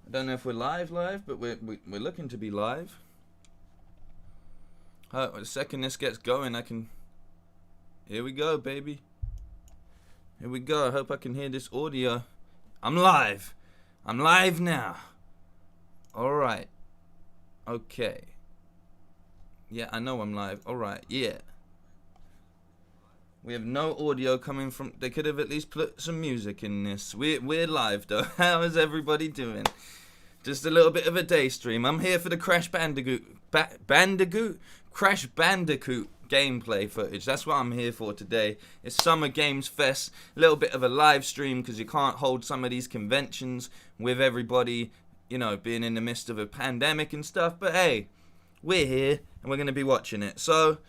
I don't know if we're live, but we're looking to be live. The second this gets going, I can... Here we go, baby. Here we go. I hope I can hear this audio. I'm live. I'm live now. Alright. Okay. Yeah, I know I'm live. Alright, yeah. We have no audio coming from... They could have at least put some music in this. We're live, though. How is everybody doing? Just a little bit of a day stream. I'm here for the Crash Bandicoot... Crash Bandicoot gameplay footage. That's what I'm here for today. It's Summer Games Fest. A little bit of a live stream because you can't hold some of these conventions with everybody, you know, being in the midst of a pandemic and stuff. But hey, we're here and we're going to be watching it. So...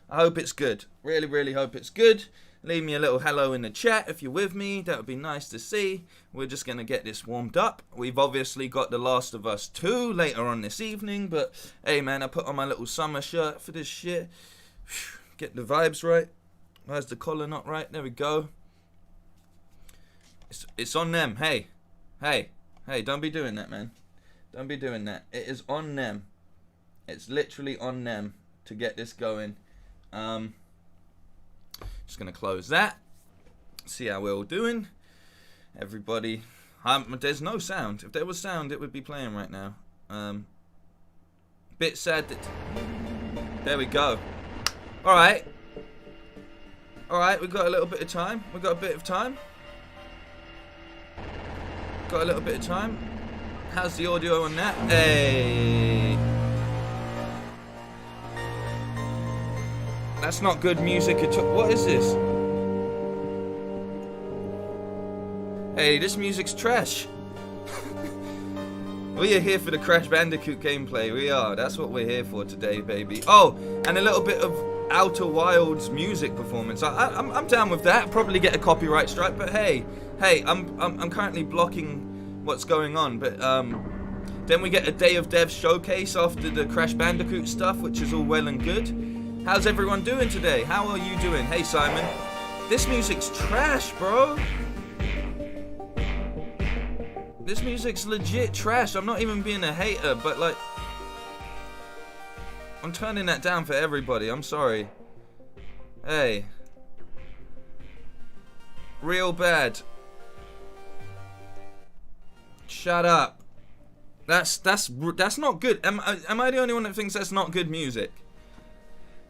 I hope it's good. Really, really hope it's good. Leave me a little hello in the chat if you're with me. That would be nice to see. We're just going to get this warmed up. We've obviously got The Last of Us 2 later on this evening. But, hey, man, I put on my little summer shirt for this shit. Get the vibes right. Where's the collar not right? There we go. It's on them. Hey, don't be doing that, man. Don't be doing that. It is on them. It's literally on them to get this going. Just gonna close that. See how we're all doing. Everybody. There's no sound. If there was sound, it would be playing right now. Bit sad that... There we go. Alright. Alright, we've got a little bit of time. We've got a bit of time. Got a little bit of time. How's the audio on that? Hey. That's not good music at all. What is this? Hey, this music's trash. We are here for the Crash Bandicoot gameplay. We are. That's what we're here for today, baby. Oh, and a little bit of Outer Wilds music performance. I'm down with that. Probably get a copyright strike, but hey, I'm currently blocking what's going on. But then we get a Day of Dev showcase after the Crash Bandicoot stuff, which is all well and good. How's everyone doing today? How are you doing? Hey, Simon. This music's trash, bro. This music's legit trash. I'm not even being a hater, but like... I'm turning that down for everybody. I'm sorry. Hey. Real bad. Shut up. That's not good. Am I the only one that thinks that's not good music?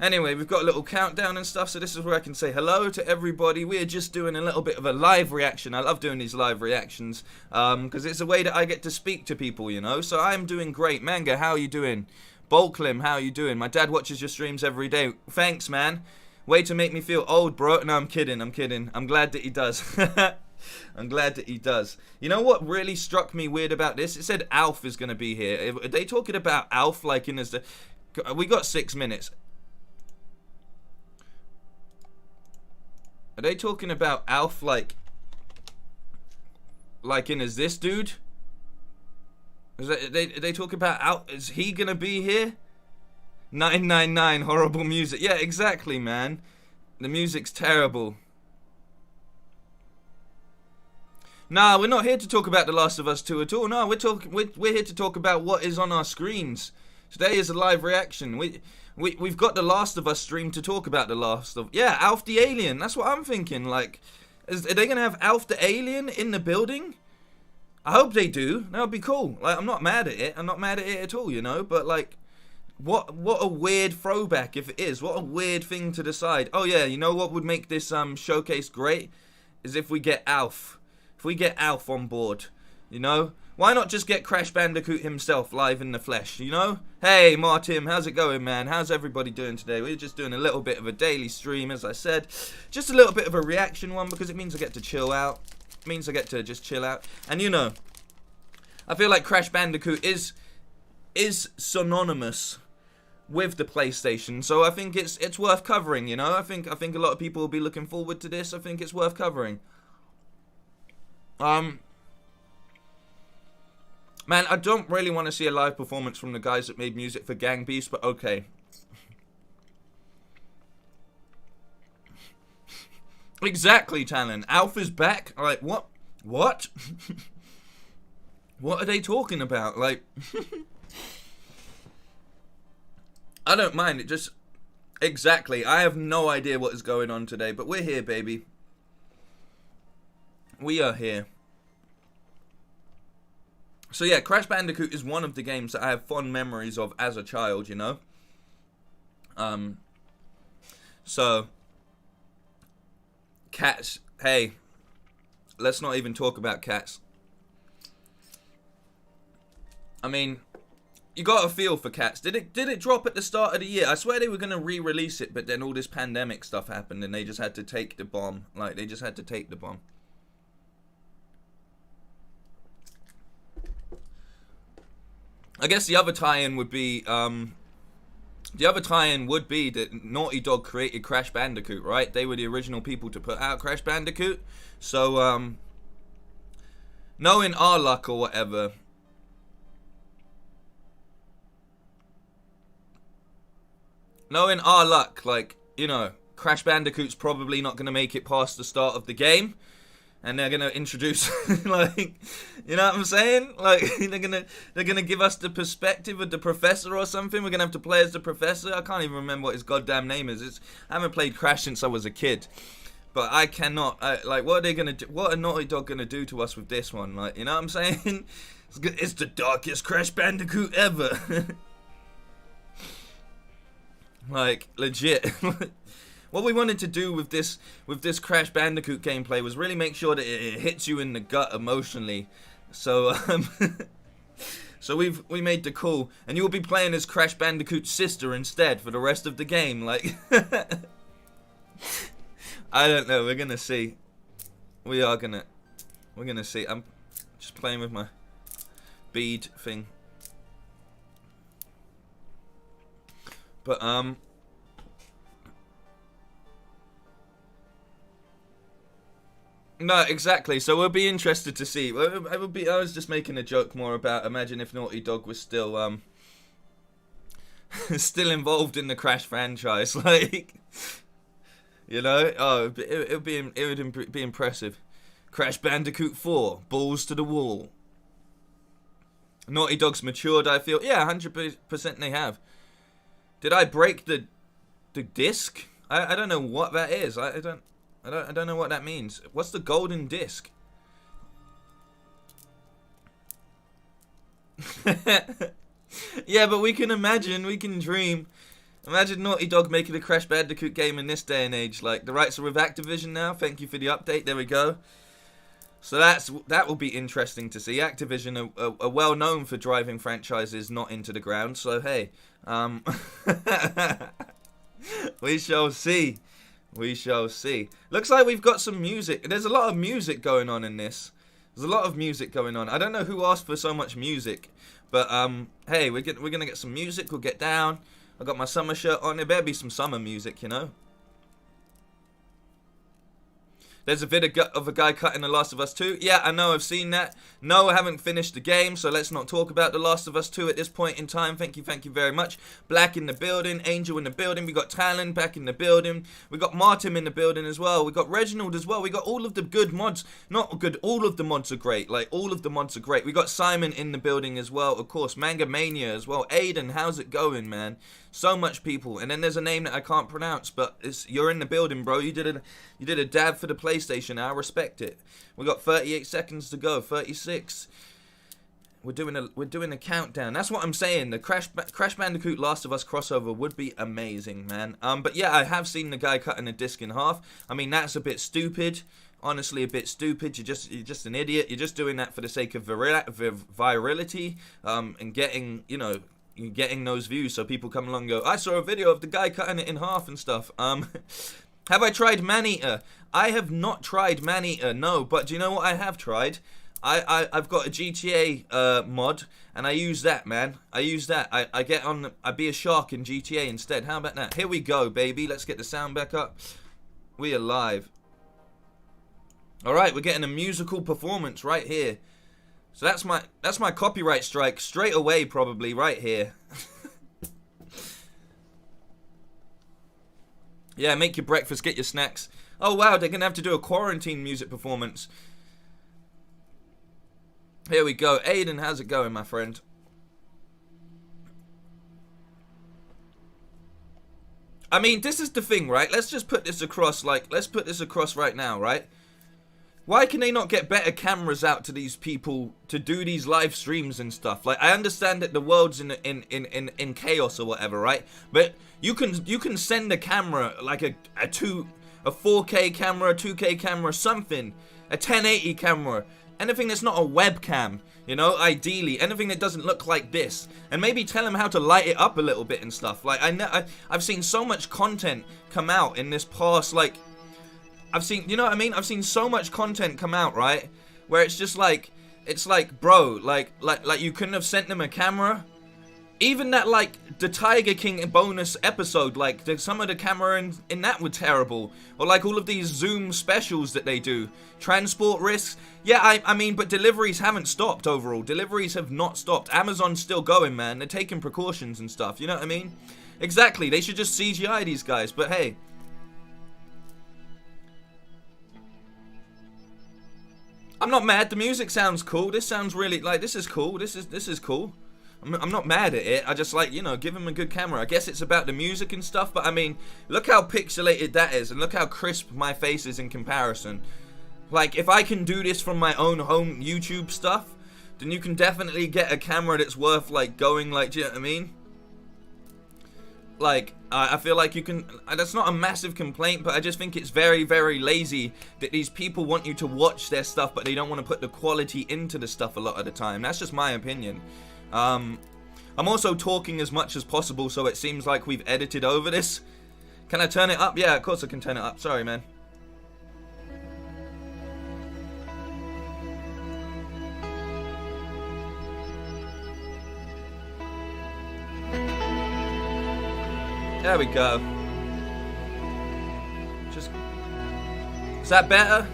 Anyway, we've got a little countdown and stuff, so this is where I can say hello to everybody. We're just doing a little bit of a live reaction. I love doing these live reactions, because it's a way that I get to speak to people, you know. So I'm doing great. Manga, how are you doing? Bolklim, how are you doing? My dad watches your streams every day. Thanks, man. Way to make me feel old, bro. No, I'm kidding. I'm glad that he does. I'm glad that he does. You know what really struck me weird about this? It said Alf is going to be here. Are they talking about Alf like in as the... We got 6 minutes. Are they talking about Alf like in as this dude? Are they talking about Alf? Is he gonna be here? 999 horrible music. Yeah, exactly, man. The music's terrible. Nah, we're not here to talk about The Last of Us 2 at all. No, we're here to talk about what is on our screens. Today is a live reaction. We've got The Last of Us stream to talk about The Last of... Yeah, Alf the Alien. That's what I'm thinking. Like, are they going to have Alf the Alien in the building? I hope they do. That would be cool. Like, I'm not mad at it. I'm not mad at it at all, you know? But, like, what a weird throwback if it is. What a weird thing to decide. Oh, yeah, you know what would make this showcase great? Is if we get Alf. If we get Alf on board, you know? Why not just get Crash Bandicoot himself live in the flesh, you know? Hey, Martin, how's it going, man? How's everybody doing today? We're just doing a little bit of a daily stream, as I said. Just a little bit of a reaction one, because it means I get to chill out. It means I get to just chill out. And, you know, I feel like Crash Bandicoot is synonymous with the PlayStation, so I think it's worth covering, you know? I think a lot of people will be looking forward to this. I think it's worth covering. Man, I don't really want to see a live performance from the guys that made music for Gang Beasts, but okay. Exactly, Talon. Alpha's back. Alright, what? What? What are they talking about? Like, I don't mind. It just... Exactly. I have no idea what is going on today, but we're here, baby. We are here. So yeah, Crash Bandicoot is one of the games that I have fond memories of as a child, you know? So... Cats. Hey. Let's not even talk about cats. I mean... You got a feel for cats. Did it drop at the start of the year? I swear they were going to re-release it, but then all this pandemic stuff happened and they just had to take the bomb. Like, they just had to take the bomb. I guess the other tie-in would be, that Naughty Dog created Crash Bandicoot, right? They were the original people to put out Crash Bandicoot. So, knowing our luck or whatever... Knowing our luck, like, you know, Crash Bandicoot's probably not going to make it past the start of the game. And they're going to introduce, like, you know what I'm saying? Like, they're gonna give us the perspective of the professor or something. We're going to have to play as the professor. I can't even remember what his goddamn name is. I haven't played Crash since I was a kid. But I cannot, like, what are they going to do? What are Naughty Dog going to do to us with this one? Like, you know what I'm saying? It's the darkest Crash Bandicoot ever. Like, legit. What we wanted to do with this Crash Bandicoot gameplay was really make sure that it hits you in the gut emotionally. So so we made the call, and you'll be playing as Crash Bandicoot's sister instead for the rest of the game. Like, I don't know. We're gonna see. We're gonna see. I'm just playing with my bead thing. But, no, exactly. So we'll be interested to see. I was just making a joke more about, imagine if Naughty Dog was still, still involved in the Crash franchise. Like, you know? Oh, it would be impressive. Crash Bandicoot 4, balls to the wall. Naughty Dog's matured, I feel. Yeah, 100% they have. Did I break the disc? I don't know what that is. I don't know what that means. What's the golden disc? Yeah, but we can imagine, we can dream. Imagine Naughty Dog making a Crash Bandicoot game in this day and age. Like, the rights are with Activision now. Thank you for the update. There we go. So that will be interesting to see. Activision are well known for driving franchises not into the ground. So hey, we shall see. We shall see. Looks like we've got some music. There's a lot of music going on in this. There's a lot of music going on. I don't know who asked for so much music, but hey, we're gonna get some music. We'll get down. I got my summer shirt on. There better be some summer music, you know. There's a vid of a guy cutting The Last of Us 2. Yeah, I know, I've seen that. No, I haven't finished the game, so let's not talk about The Last of Us 2 at this point in time. Thank you very much. Black in the building, Angel in the building. We got Talon back in the building. We got Martin in the building as well. We got Reginald as well. We got all of the good mods. Not good, all of the mods are great. Like, all of the mods are great. We got Simon in the building as well, of course. Manga Mania as well. Aiden, how's it going, man? So much people. And then there's a name that I can't pronounce, but you're in the building, bro. You did a dab for the PlayStation. I respect it. We got 38 seconds to go. 36. We're doing a countdown. That's what I'm saying. The Crash Bandicoot Last of Us crossover would be amazing, man. But yeah, I have seen the guy cutting a disc in half. I mean, that's a bit stupid. Honestly, a bit stupid. You're just an idiot. You're just doing that for the sake of virality, and getting, you know, getting those views so people come along and go, I saw a video of the guy cutting it in half and stuff. Have I tried Maneater? I have not tried Maneater, no, but do you know what I have tried? I've got a GTA mod, and I use that, man. I use that. I be a shark in GTA instead. How about that? Here we go, baby. Let's get the sound back up. We are live. Alright, we're getting a musical performance right here. So that's my copyright strike straight away, probably, right here. Yeah, make your breakfast, get your snacks. Oh wow, they're gonna have to do a quarantine music performance. Here we go. Aiden, how's it going, my friend? I mean, this is the thing, right? Let's just put this across, like, let's put this across right now, right? Why can they not get better cameras out to these people to do these live streams and stuff? Like, I understand that the world's in chaos or whatever, right? But you can send a camera, like a 4K camera, a 2K camera, something, a 1080 camera, anything that's not a webcam, you know, ideally, anything that doesn't look like this, and maybe tell them how to light it up a little bit and stuff. Like, I've seen so much content come out in this past, like, I've seen, you know what I mean? I've seen so much content come out, right? Where it's just like, it's like, bro, like you couldn't have sent them a camera. Even that, like, the Tiger King bonus episode, like, some of the camera in that were terrible. Or, like, all of these Zoom specials that they do. Transport risks. Yeah, I mean, but deliveries haven't stopped overall. Deliveries have not stopped. Amazon's still going, man. They're taking precautions and stuff. You know what I mean? Exactly. They should just CGI these guys. But, hey. I'm not mad. The music sounds cool. This sounds really, like, this is cool. This is cool. I'm not mad at it. I just, like, you know, give him a good camera. I guess it's about the music and stuff, but I mean, look how pixelated that is, and look how crisp my face is in comparison. Like, if I can do this from my own home YouTube stuff, then you can definitely get a camera that's worth, like, going, like, do you know what I mean? Like, I feel like you can, that's not a massive complaint, but I just think it's very, very lazy that these people want you to watch their stuff, but they don't want to put the quality into the stuff a lot of the time. That's just my opinion. I'm also talking as much as possible, so it seems like we've edited over this. Can I turn it up? Yeah, of course I can turn it up. Sorry, man. There we go. Just... Is that better?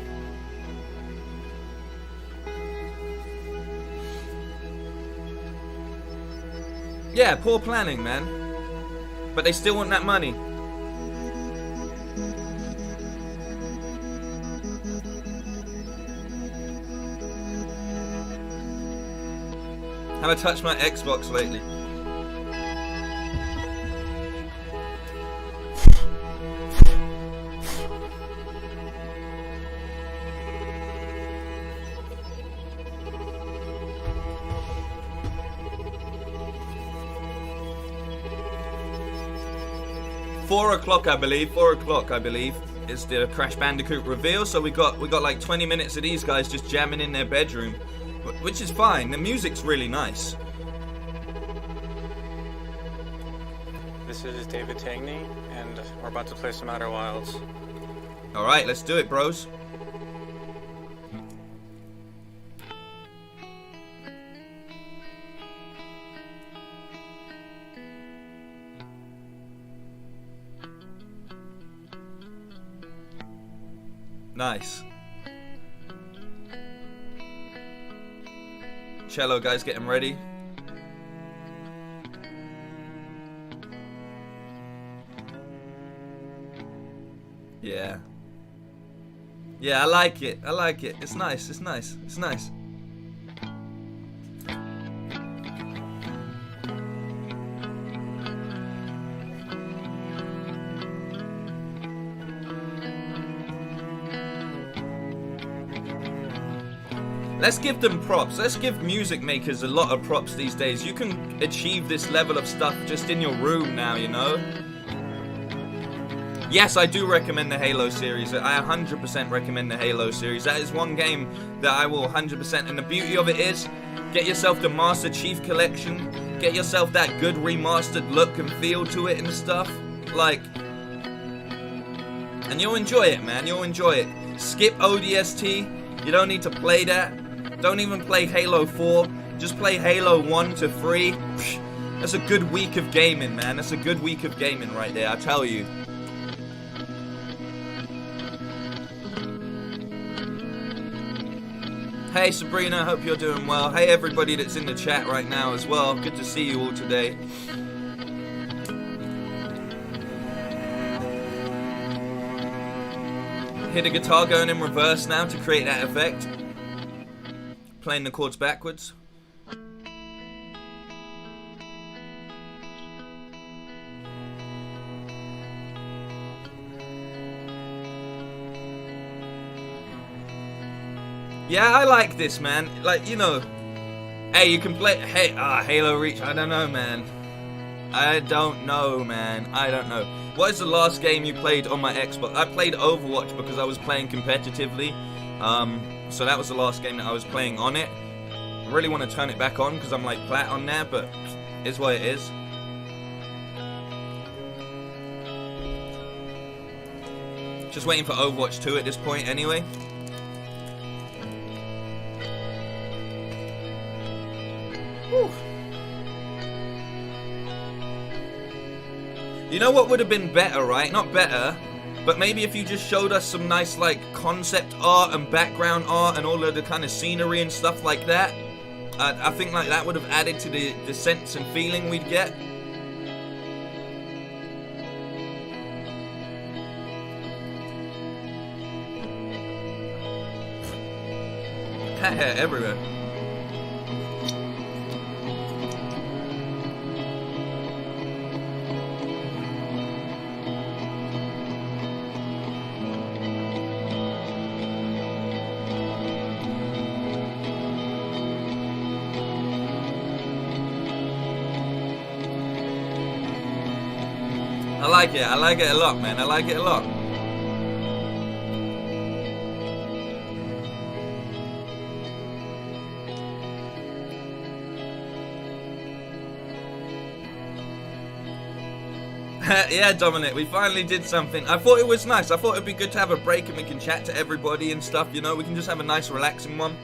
Yeah, poor planning, man. But they still want that money. Have I touched my Xbox lately? Four o'clock, I believe, is the Crash Bandicoot reveal. So we got like 20 minutes of these guys just jamming in their bedroom, which is fine. The music's really nice. This is David Tangney, and we're about to play some Outer Wilds. All right, let's do it, bros. Nice. Cello guys getting ready. Yeah. Yeah, I like it. I like it. It's nice. It's nice. It's nice. Let's give them props. Let's give music makers a lot of props these days. You can achieve this level of stuff just in your room now, you know? Yes, I do recommend the Halo series. I 100% recommend the Halo series. That is one game that I will 100%. And the beauty of it is, get yourself the Master Chief Collection. Get yourself that good remastered look and feel to it and stuff. Like, and you'll enjoy it, man. You'll enjoy it. Skip ODST. You don't need to play that. Don't even play Halo 4. Just play Halo 1 to 3. That's a good week of gaming, man. That's a good week of gaming right there, I tell you. Hey Sabrina, hope you're doing well. Hey everybody that's in the chat right now as well. Good to see you all today. Hear the guitar going in reverse now to create that effect. playing the chords backwards. Yeah, I like this, man. Like, you know, hey, you can play. Hey, Halo Reach. I don't know, man. I don't know. What is the last game you played on my Xbox? I played Overwatch because I was playing competitively. So that was the last game that I was playing on it. I really want to turn it back on because I'm like plat on there, but it's what it is. Just waiting for Overwatch 2 at this point anyway. Whew. You know what would have been better, right? Not better, but maybe if you just showed us some nice like concept art and background art and all of the kind of scenery and stuff like that. I think like that would have added to the sense and feeling we'd get. Cat hair everywhere. I like it a lot, man. I like it a lot. Yeah, Dominic, we finally did something. I thought it was nice. I thought it'd be good to have a break and we can chat to everybody and stuff, you know? We can just have a nice relaxing one.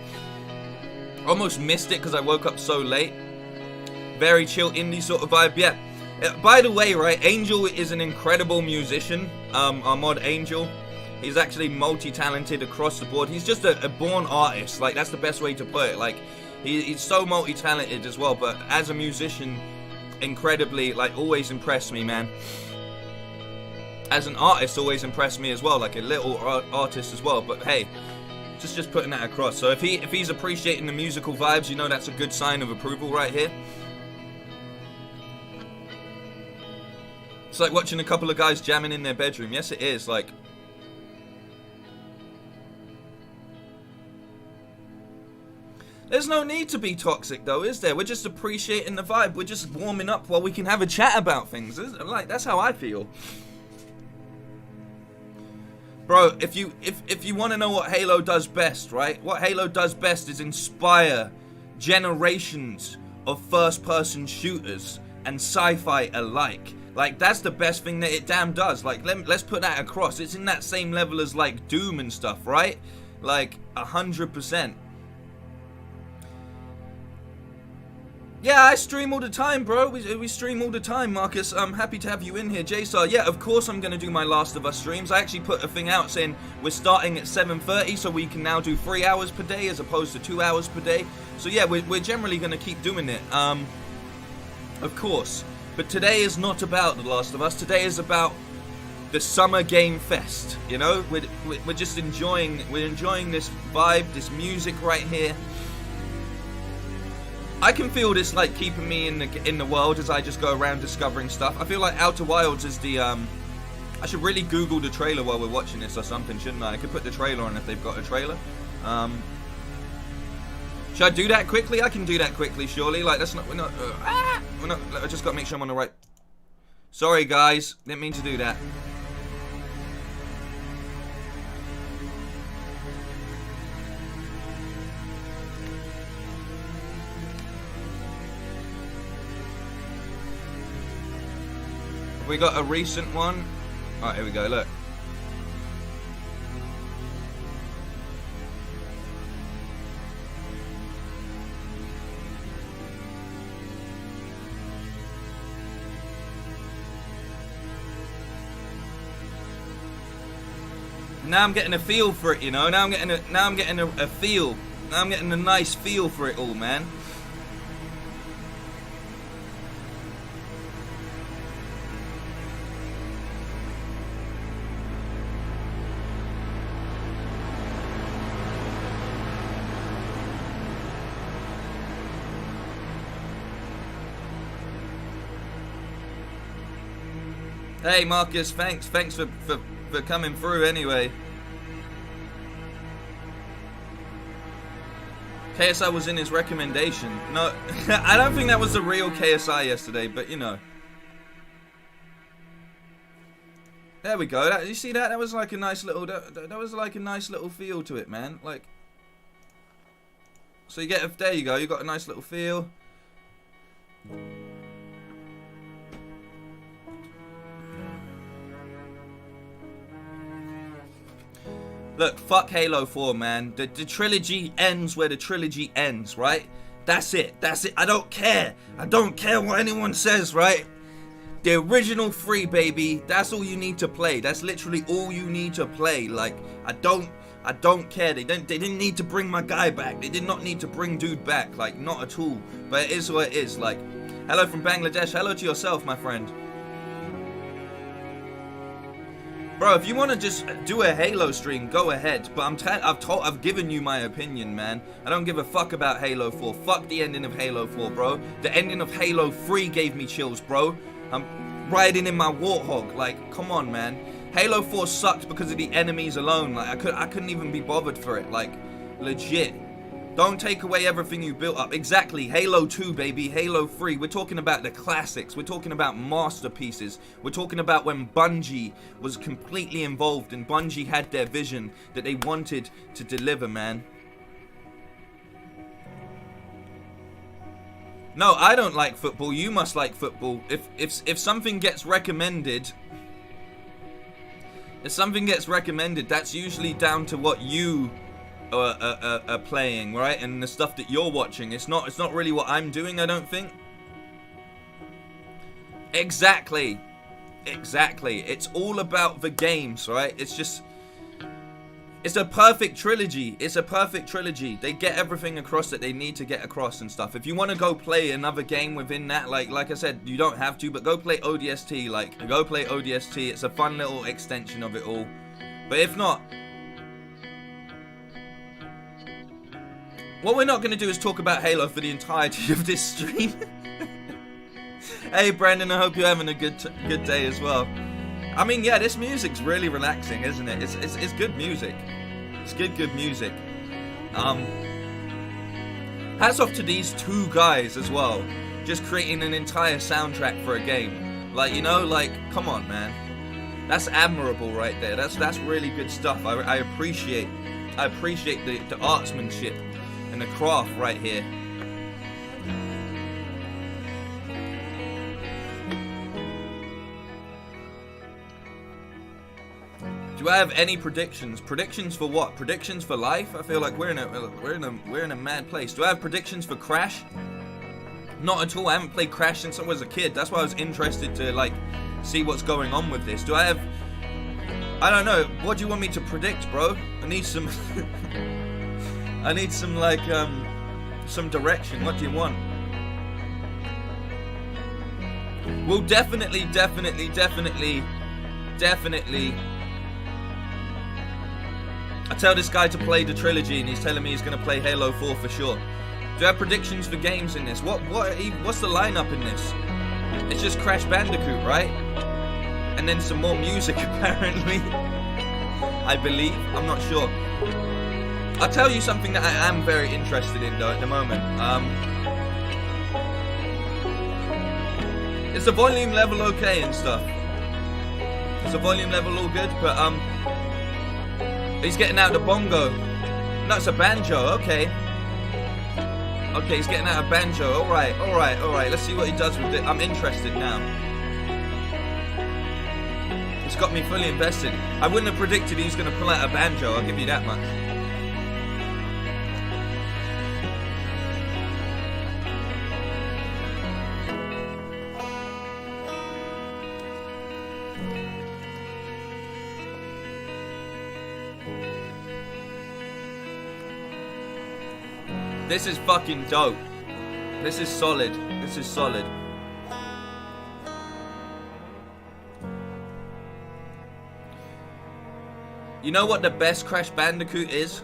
Almost missed it because I woke up so late. Very chill indie sort of vibe, yeah. By the way, right, Angel is an incredible musician, our mod Angel. He's actually multi-talented across the board. He's just a born artist, like, that's the best way to put it. Like, he's so multi-talented as well, but as a musician, incredibly, like, always impressed me, man. As an artist, always impressed me as well, like a little artist as well, but hey, just putting that across. So if he's appreciating the musical vibes, you know that's a good sign of approval right here. It's like watching a couple of guys jamming in their bedroom. Yes, it is. Like, there's no need to be toxic, though, is there? We're just appreciating the vibe. We're just warming up while we can have a chat about things. Like, that's how I feel. Bro, if you want to know what Halo does best, right? What Halo does best is inspire generations of first-person shooters and sci-fi alike. Like, that's the best thing that it damn does. Like, let's put that across. It's in that same level as, like, Doom and stuff, right? Like, 100%. Yeah, I stream all the time, bro. We stream all the time, Marcus. I'm happy to have you in here. JStar, yeah, of course I'm going to do my Last of Us streams. I actually put a thing out saying we're starting at 7:30, so we can now do 3 hours per day as opposed to 2 hours per day. So, yeah, we're generally going to keep doing it. Of course. But today is not about The Last of Us. Today is about the Summer Game Fest. You know, we're just enjoying this vibe, this music right here. I can feel this like keeping me in the world as I just go around discovering stuff. I feel like Outer Wilds is the I should really Google the trailer while we're watching this or something, shouldn't I? I could put the trailer on if they've got a trailer. Should I do that quickly? I can do that quickly, surely. Like, that's not, we're not, I just gotta make sure I'm on the right. Sorry, guys. Didn't mean to do that. Have we got a recent one? Alright, here we go, look. Now I'm getting a feel for it, you know. Now I'm getting a feel. Now I'm getting a nice feel for it all, man. Hey Marcus, thanks for coming through anyway. KSI was in his recommendation. No, I don't think that was the real KSI yesterday, but you know. There we go. You see that? That was like a nice little. That was like a nice little feel to it, man. Like. So you get. There you go. You got a nice little feel. Look, fuck Halo 4, man. The trilogy ends where the trilogy ends, right? That's it. That's it. I don't care. I don't care what anyone says, right? The original 3, baby. That's all you need to play. That's literally all you need to play. Like, I don't care. They didn't need to bring my guy back. They did not need to bring dude back. Like, not at all. But it is what it is. Like, hello from Bangladesh. Hello to yourself, my friend. Bro, if you want to just do a Halo stream, go ahead. But I've given you my opinion, man. I don't give a fuck about Halo 4. Fuck the ending of Halo 4, bro. The ending of Halo 3 gave me chills, bro. I'm riding in my Warthog. Like, come on, man. Halo 4 sucked because of the enemies alone. Like, I couldn't even be bothered for it. Like, legit. Don't take away everything you built up. Exactly. Halo 2, baby. Halo 3. We're talking about the classics. We're talking about masterpieces. We're talking about when Bungie was completely involved and Bungie had their vision that they wanted to deliver, man. No, I don't like football. You must like football. If something gets recommended... If something gets recommended, that's usually down to what you... Are playing, right, and the stuff that you're watching. It's not really what I'm doing, I don't think. Exactly. It's all about the games, right? It's a perfect trilogy. It's a perfect trilogy. They get everything across that they need to get across and stuff. If you want to go play another game within that, like I said, you don't have to, but go play ODST. Like, go play ODST. It's a fun little extension of it all. But if not, what we're not going to do is talk about Halo for the entirety of this stream. Hey Brandon, I hope you're having a good day as well. I mean, yeah, this music's really relaxing, isn't it? It's good music. It's good music. Hats off to these two guys as well, just creating an entire soundtrack for a game. Like, you know, like, come on, man. That's admirable right there. That's really good stuff. I appreciate the artsmanship and the craft right here. Do I have any predictions? Predictions for what? Predictions for life? I feel like we're in a mad place. Do I have predictions for Crash? Not at all. I haven't played Crash since I was a kid. That's why I was interested to like see what's going on with this. Do I have... I don't know. What do you want me to predict, bro? I need some... I need some, like, some direction. What do you want? We'll definitely... I tell this guy to play the trilogy and he's telling me he's going to play Halo 4 for sure. Do I have predictions for games in this? What's the lineup in this? It's just Crash Bandicoot, right? And then some more music, apparently. I believe. I'm not sure. I'll tell you something that I am very interested in, though, at the moment. Is the volume level okay and stuff? Is the volume level all good? But, he's getting out the bongo. No, it's a banjo, okay. Okay, he's getting out a banjo. Alright. Let's see what he does with it. I'm interested now. It's got me fully invested. I wouldn't have predicted he was going to pull out a banjo, I'll give you that much. This is fucking dope. This is solid. This is solid. You know what the best Crash Bandicoot is?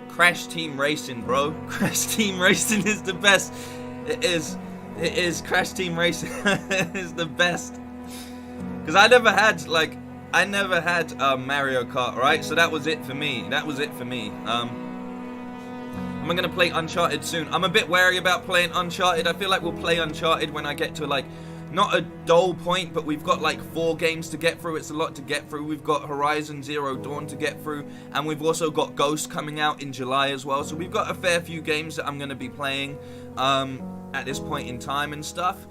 Crash Team Racing, bro. Crash Team Racing is the best. It is. Crash Team Racing is the best. Because I never had, like, Mario Kart, right? So that was it for me. That was it for me. I'm gonna play Uncharted soon. I'm a bit wary about playing Uncharted. I feel like we'll play Uncharted when I get to, like, not a dull point, but we've got like 4 games to get through. It's a lot to get through. We've got Horizon Zero Dawn to get through, and we've also got Ghost coming out in July as well. So we've got a fair few games that I'm going to be playing at this point in time and stuff.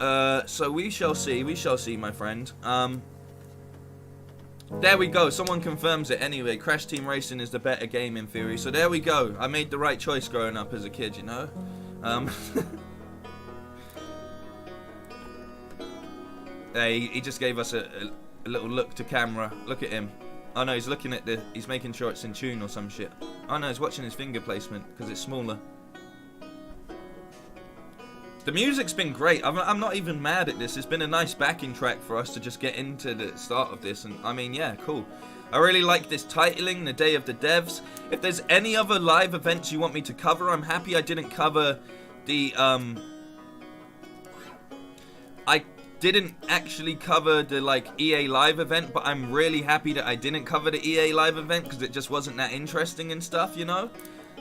So we shall see, my friend. There we go. Someone confirms it anyway. Crash Team Racing is the better game in theory. So there we go. I made the right choice growing up as a kid, you know. He just gave us a little look to camera. Look at him. Oh no, he's looking at he's making sure it's in tune or some shit. Oh no, he's watching his finger placement because it's smaller. The music's been great. I'm not even mad at this. It's been a nice backing track for us to just get into the start of this. And I mean, yeah, cool. I really like this titling, the Day of the Devs. If there's any other live events you want me to cover, I'm happy I didn't cover the, I didn't actually cover the, like, EA Live event, but I'm really happy that I didn't cover the EA Live event, because it just wasn't that interesting and stuff, you know?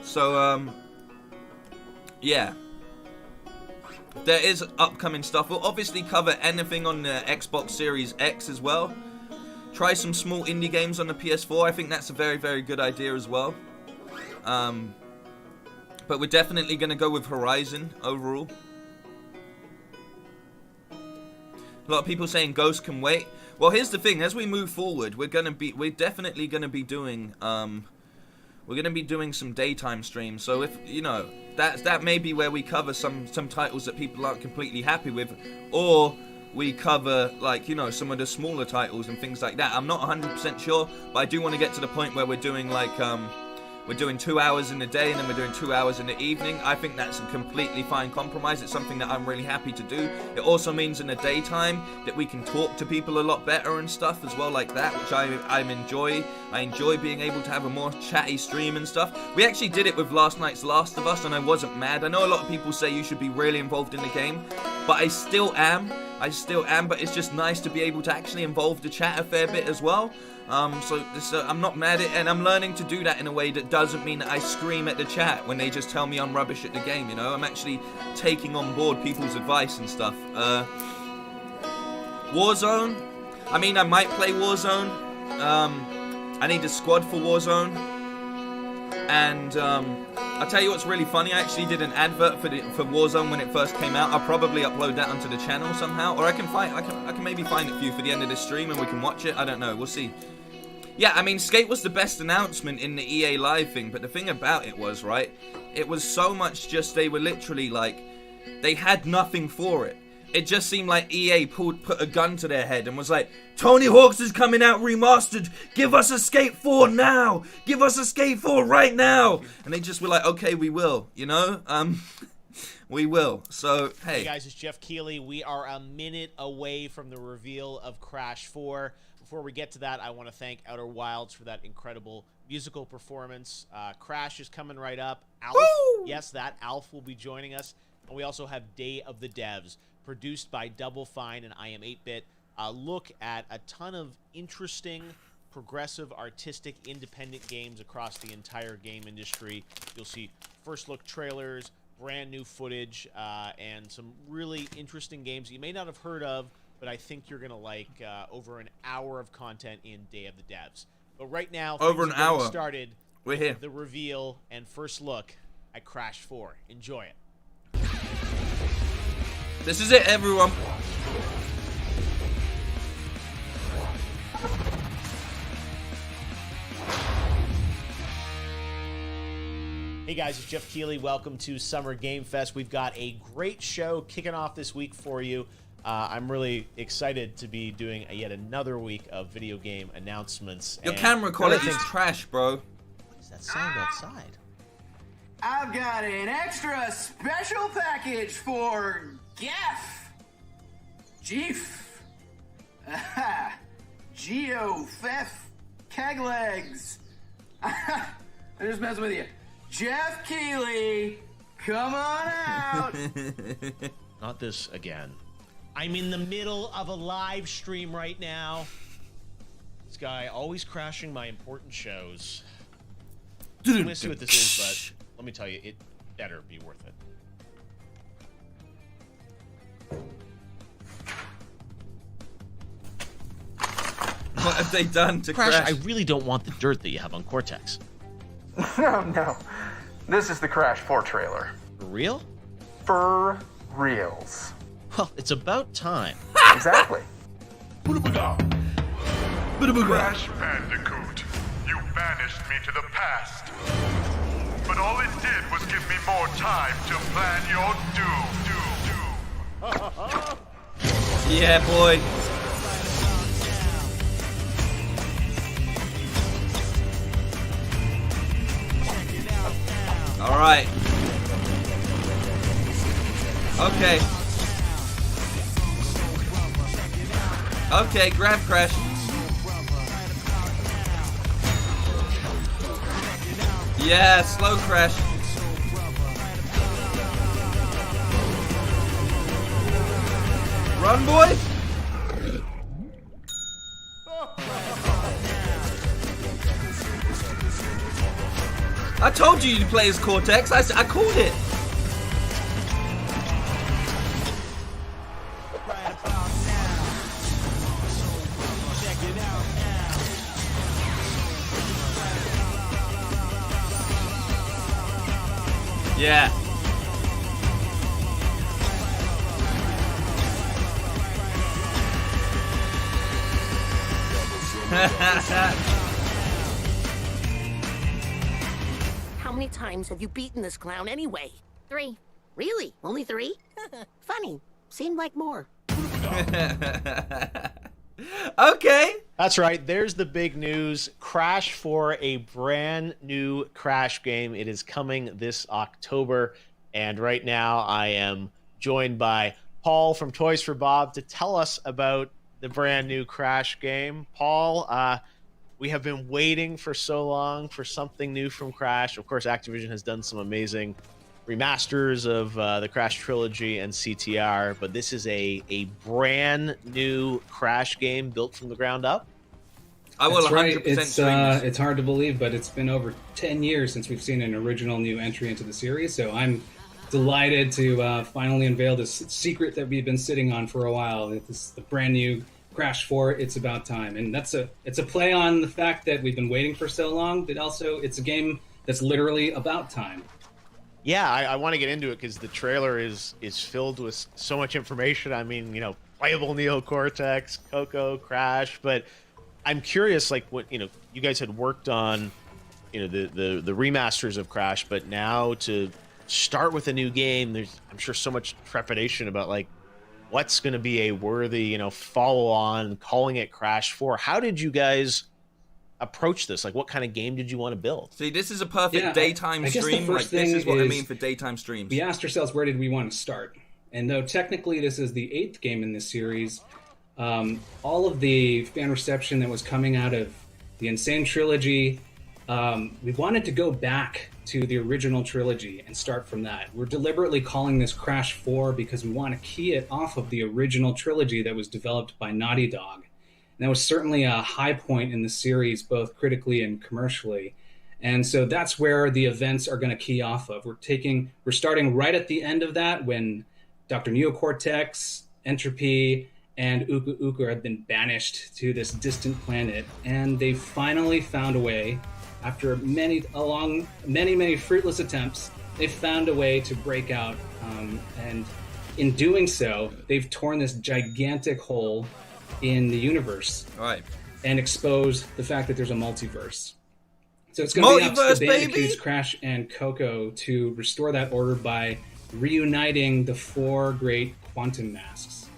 So, yeah. There is upcoming stuff. We'll obviously cover anything on the Xbox Series X as well. Try some small indie games on the PS4. I think that's a very, very good idea as well. But we're definitely going to go with Horizon overall. A lot of people saying Ghost can wait. Well, here's the thing. As we move forward, we're definitely going to be doing some daytime streams. So if, you know, that may be where we cover some titles that people aren't completely happy with, or we cover, like, you know, some of the smaller titles and things like that. I'm not 100% sure, but I do want to get to the point where we're doing, like, we're doing 2 hours in the day and then we're doing 2 hours in the evening. I think that's a completely fine compromise. It's something that I'm really happy to do. It also means in the daytime that we can talk to people a lot better and stuff as well, like that, which I enjoy. I enjoy being able to have a more chatty stream and stuff. We actually did it with last night's Last of Us, and I wasn't mad. I know a lot of people say you should be really involved in the game, but I still am. But it's just nice to be able to actually involve the chat a fair bit as well. So I'm not mad at it, and I'm learning to do that in a way that doesn't mean that I scream at the chat when they just tell me I'm rubbish at the game, you know? I'm actually taking on board people's advice and stuff. Warzone? I mean, I might play Warzone. I need a squad for Warzone. And, I'll tell you what's really funny. I actually did an advert for Warzone when it first came out. I'll probably upload that onto the channel somehow, or I can maybe find it for you for the end of this stream and we can watch it. I don't know. We'll see. Yeah, I mean, Skate was the best announcement in the EA Live thing, but the thing about it was, right, it was so much just they were literally like, they had nothing for it. It just seemed like EA put a gun to their head and was like, Tony Hawk's is coming out remastered. Give us a Skate 4 now. Give us a Skate 4 right now. And they just were like, okay, we will, you know? We will. So, hey. Hey guys, it's Geoff Keighley. We are a minute away from the reveal of Crash 4. Before we get to that, I want to thank Outer Wilds for that incredible musical performance. Crash is coming right up. Alf, Woo! yes, that Alf will be joining us. And we also have Day of the Devs, produced by Double Fine and I Am 8-Bit. Look at a ton of interesting, progressive, artistic, independent games across the entire game industry. You'll see first look trailers, brand new footage, and some really interesting games you may not have heard of, but I think you're going to like. Over an hour of content in Day of the Devs. But right now, over an hour started. We're here. The reveal and first look at Crash 4. Enjoy it. This is it, everyone. Hey guys, it's Geoff Keighley. Welcome to Summer Game Fest. We've got a great show kicking off this week for you. I'm really excited to be doing yet another week of video game announcements. Your camera quality is trash, bro. What is that sound outside? I've got an extra special package for Geoff. Geoff Keglegs. I'm just messing with you. Geoff Keighley, come on out. Not this again. I'm in the middle of a live stream right now. This guy always crashing my important shows. I'm gonna see what this is, but let me tell you, it better be worth it. What have they done to Crash? I really don't want the dirt that you have on Cortex. No. This is the Crash 4 trailer. For real? For reals. Well, it's about time. Exactly. Crash Bandicoot, you banished me to the past. But all it did was give me more time to plan your doom. Yeah, boy. All right. Okay. Okay, grab Crash. Yeah, slow Crash. Run, boy. I told you you'd play as Cortex. I called it. Yeah. How many times have you beaten this clown anyway? 3. Really? Only 3? Funny. Seemed like more. Okay. That's right. There's the big news. Crash for a brand new Crash game. It is coming this October. And right now I am joined by Paul from Toys for Bob to tell us about the brand new Crash game. Paul, we have been waiting for so long for something new from Crash. Of course, Activision has done some amazing remasters of the Crash trilogy and CTR, but this is a brand new Crash game built from the ground up. I will That's 100% right. stream this. It's hard to believe, but it's been over 10 years since we've seen an original new entry into the series, so I'm delighted to finally unveil this secret that we've been sitting on for a while. It's the brand new Crash 4. It's about time, and it's a play on the fact that we've been waiting for so long, but also it's a game that's literally about time. Yeah, I want to get into it because the trailer is filled with so much information. I mean, you know, playable Neo Cortex, Coco, Crash, but I'm curious, like, what, you know, you guys had worked on, you know, the remasters of Crash, but now to start with a new game, there's, I'm sure, so much trepidation about, like, what's going to be a worthy, you know, follow-on, calling it Crash 4. How did you guys approach this? Like, what kind of game did you want to build? See, this is a perfect daytime I guess stream. the first Like, this thing is what I is mean for daytime streams. We asked ourselves, where did we want to start? And though technically this is the 8th game in this series, all of the fan reception that was coming out of the Insane trilogy, we wanted to go back to the original trilogy and start from that. We're deliberately calling this Crash 4 because we want to key it off of the original trilogy that was developed by Naughty Dog. And that was certainly a high point in the series, both critically and commercially. And so that's where the events are going to key off of. We're starting right at the end of that when Dr. Neocortex, Entropy, and Uka Uka have been banished to this distant planet. And they finally found a way, after many fruitless attempts, they've found a way to break out. And in doing so, they've torn this gigantic hole in the universe, Right, and expose the fact that there's a multiverse. So it's going to be up to the Bandicoots, Crash, and Coco to restore that order by reuniting the 4 great quantum masks.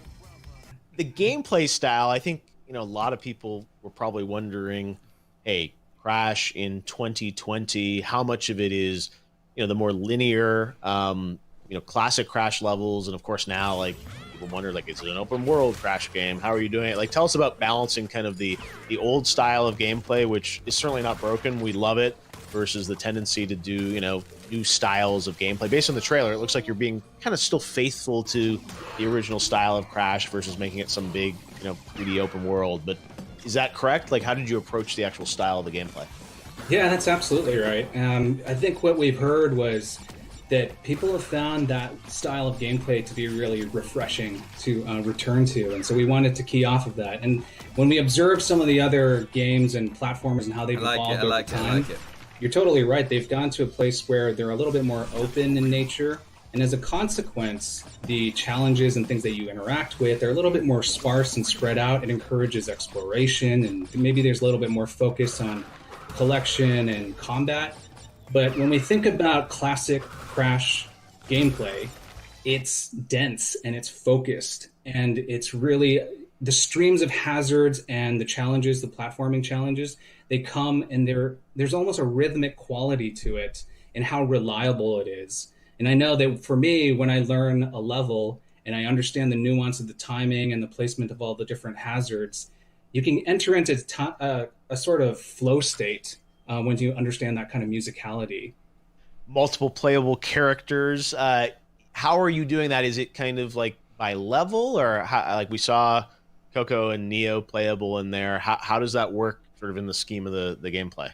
The gameplay style, I think, you know, a lot of people were probably wondering, hey, Crash in 2020, how much of it is, you know, the more linear, you know, classic Crash levels, and of course now, like, people wonder, like, is it an open world Crash game? How are you doing it? Like, tell us about balancing kind of the old style of gameplay, which is certainly not broken. We love it, versus the tendency to do, you know, new styles of gameplay. Based on the trailer, it looks like you're being kind of still faithful to the original style of Crash versus making it some big, 3D open world. But is that correct? Like, how did you approach the actual style of the gameplay? Yeah, that's absolutely right. I think what we've heard was that people have found that style of gameplay to be really refreshing to return to. And so we wanted to key off of that. And when we observe some of the other games and platformers and how they've evolved over time, you're totally right. They've gone to a place where they're a little bit more open in nature. And as a consequence, the challenges and things that you interact with are a little bit more sparse and spread out. It encourages exploration, and maybe there's a little bit more focus on collection and combat. But when we think about classic Crash gameplay, it's dense and it's focused, and it's really the streams of hazards and the challenges, the platforming challenges, they come and there's almost a rhythmic quality to it and how reliable it is. And I know that for me, when I learn a level and I understand the nuance of the timing and the placement of all the different hazards, you can enter into a sort of flow state when you understand that kind of musicality. Multiple playable characters. How are you doing that? Is it kind of like by level, or how, like we saw Coco and Neo playable in there? How does that work sort of in the scheme of the gameplay?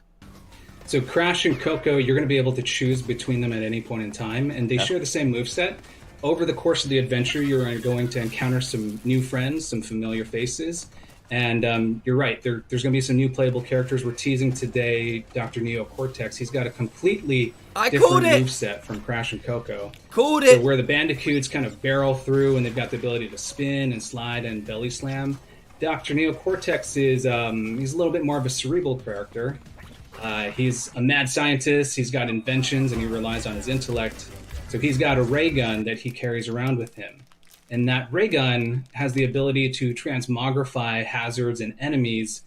So Crash and Coco, you're going to be able to choose between them at any point in time, and they share the same moveset. Over the course of the adventure, you're going to encounter some new friends, some familiar faces, and you're right, there's going to be some new playable characters. We're teasing today Dr. Neo Cortex. He's got a completely different moveset from Crash and Coco. Called it! So where the Bandicoots kind of barrel through and they've got the ability to spin and slide and belly slam, Dr. Neo Cortex is he's a little bit more of a cerebral character. He's a mad scientist, he's got inventions, and he relies on his intellect. So he's got a ray gun that he carries around with him. And that ray gun has the ability to transmogrify hazards and enemies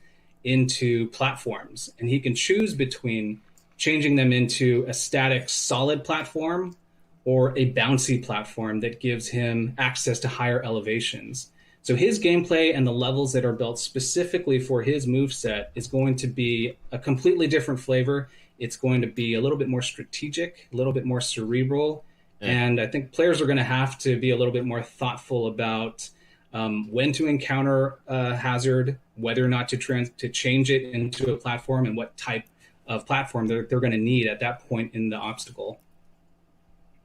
into platforms. And he can choose between changing them into a static solid platform or a bouncy platform that gives him access to higher elevations. So his gameplay and the levels that are built specifically for his moveset is going to be a completely different flavor. It's going to be a little bit more strategic, a little bit more cerebral. And I think players are going to have to be a little bit more thoughtful about when to encounter a hazard, whether or not to change it into a platform, and what type of platform they're going to need at that point in the obstacle.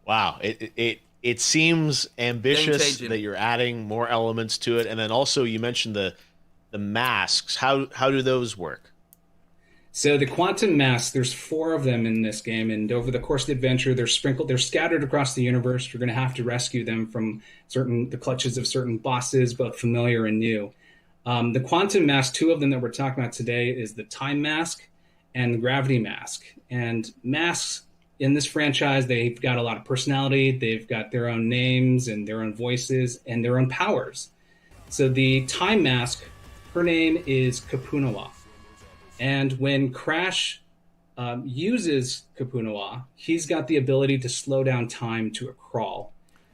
Wow. It seems ambitious that you're adding more elements to it. And then also you mentioned the masks. How do those work? So the quantum masks, there's 4 of them in this game, and over the course of the adventure, they're scattered across the universe. You're going to have to rescue them from the clutches of certain bosses, both familiar and new. The quantum mask, 2 of them that we're talking about today, is the time mask and the gravity mask. And masks in this franchise, they've got a lot of personality. They've got their own names and their own voices and their own powers. So the time mask, her name is Kapunawa. And when Crash uses Kapunawa, he's got the ability to slow down time to a crawl.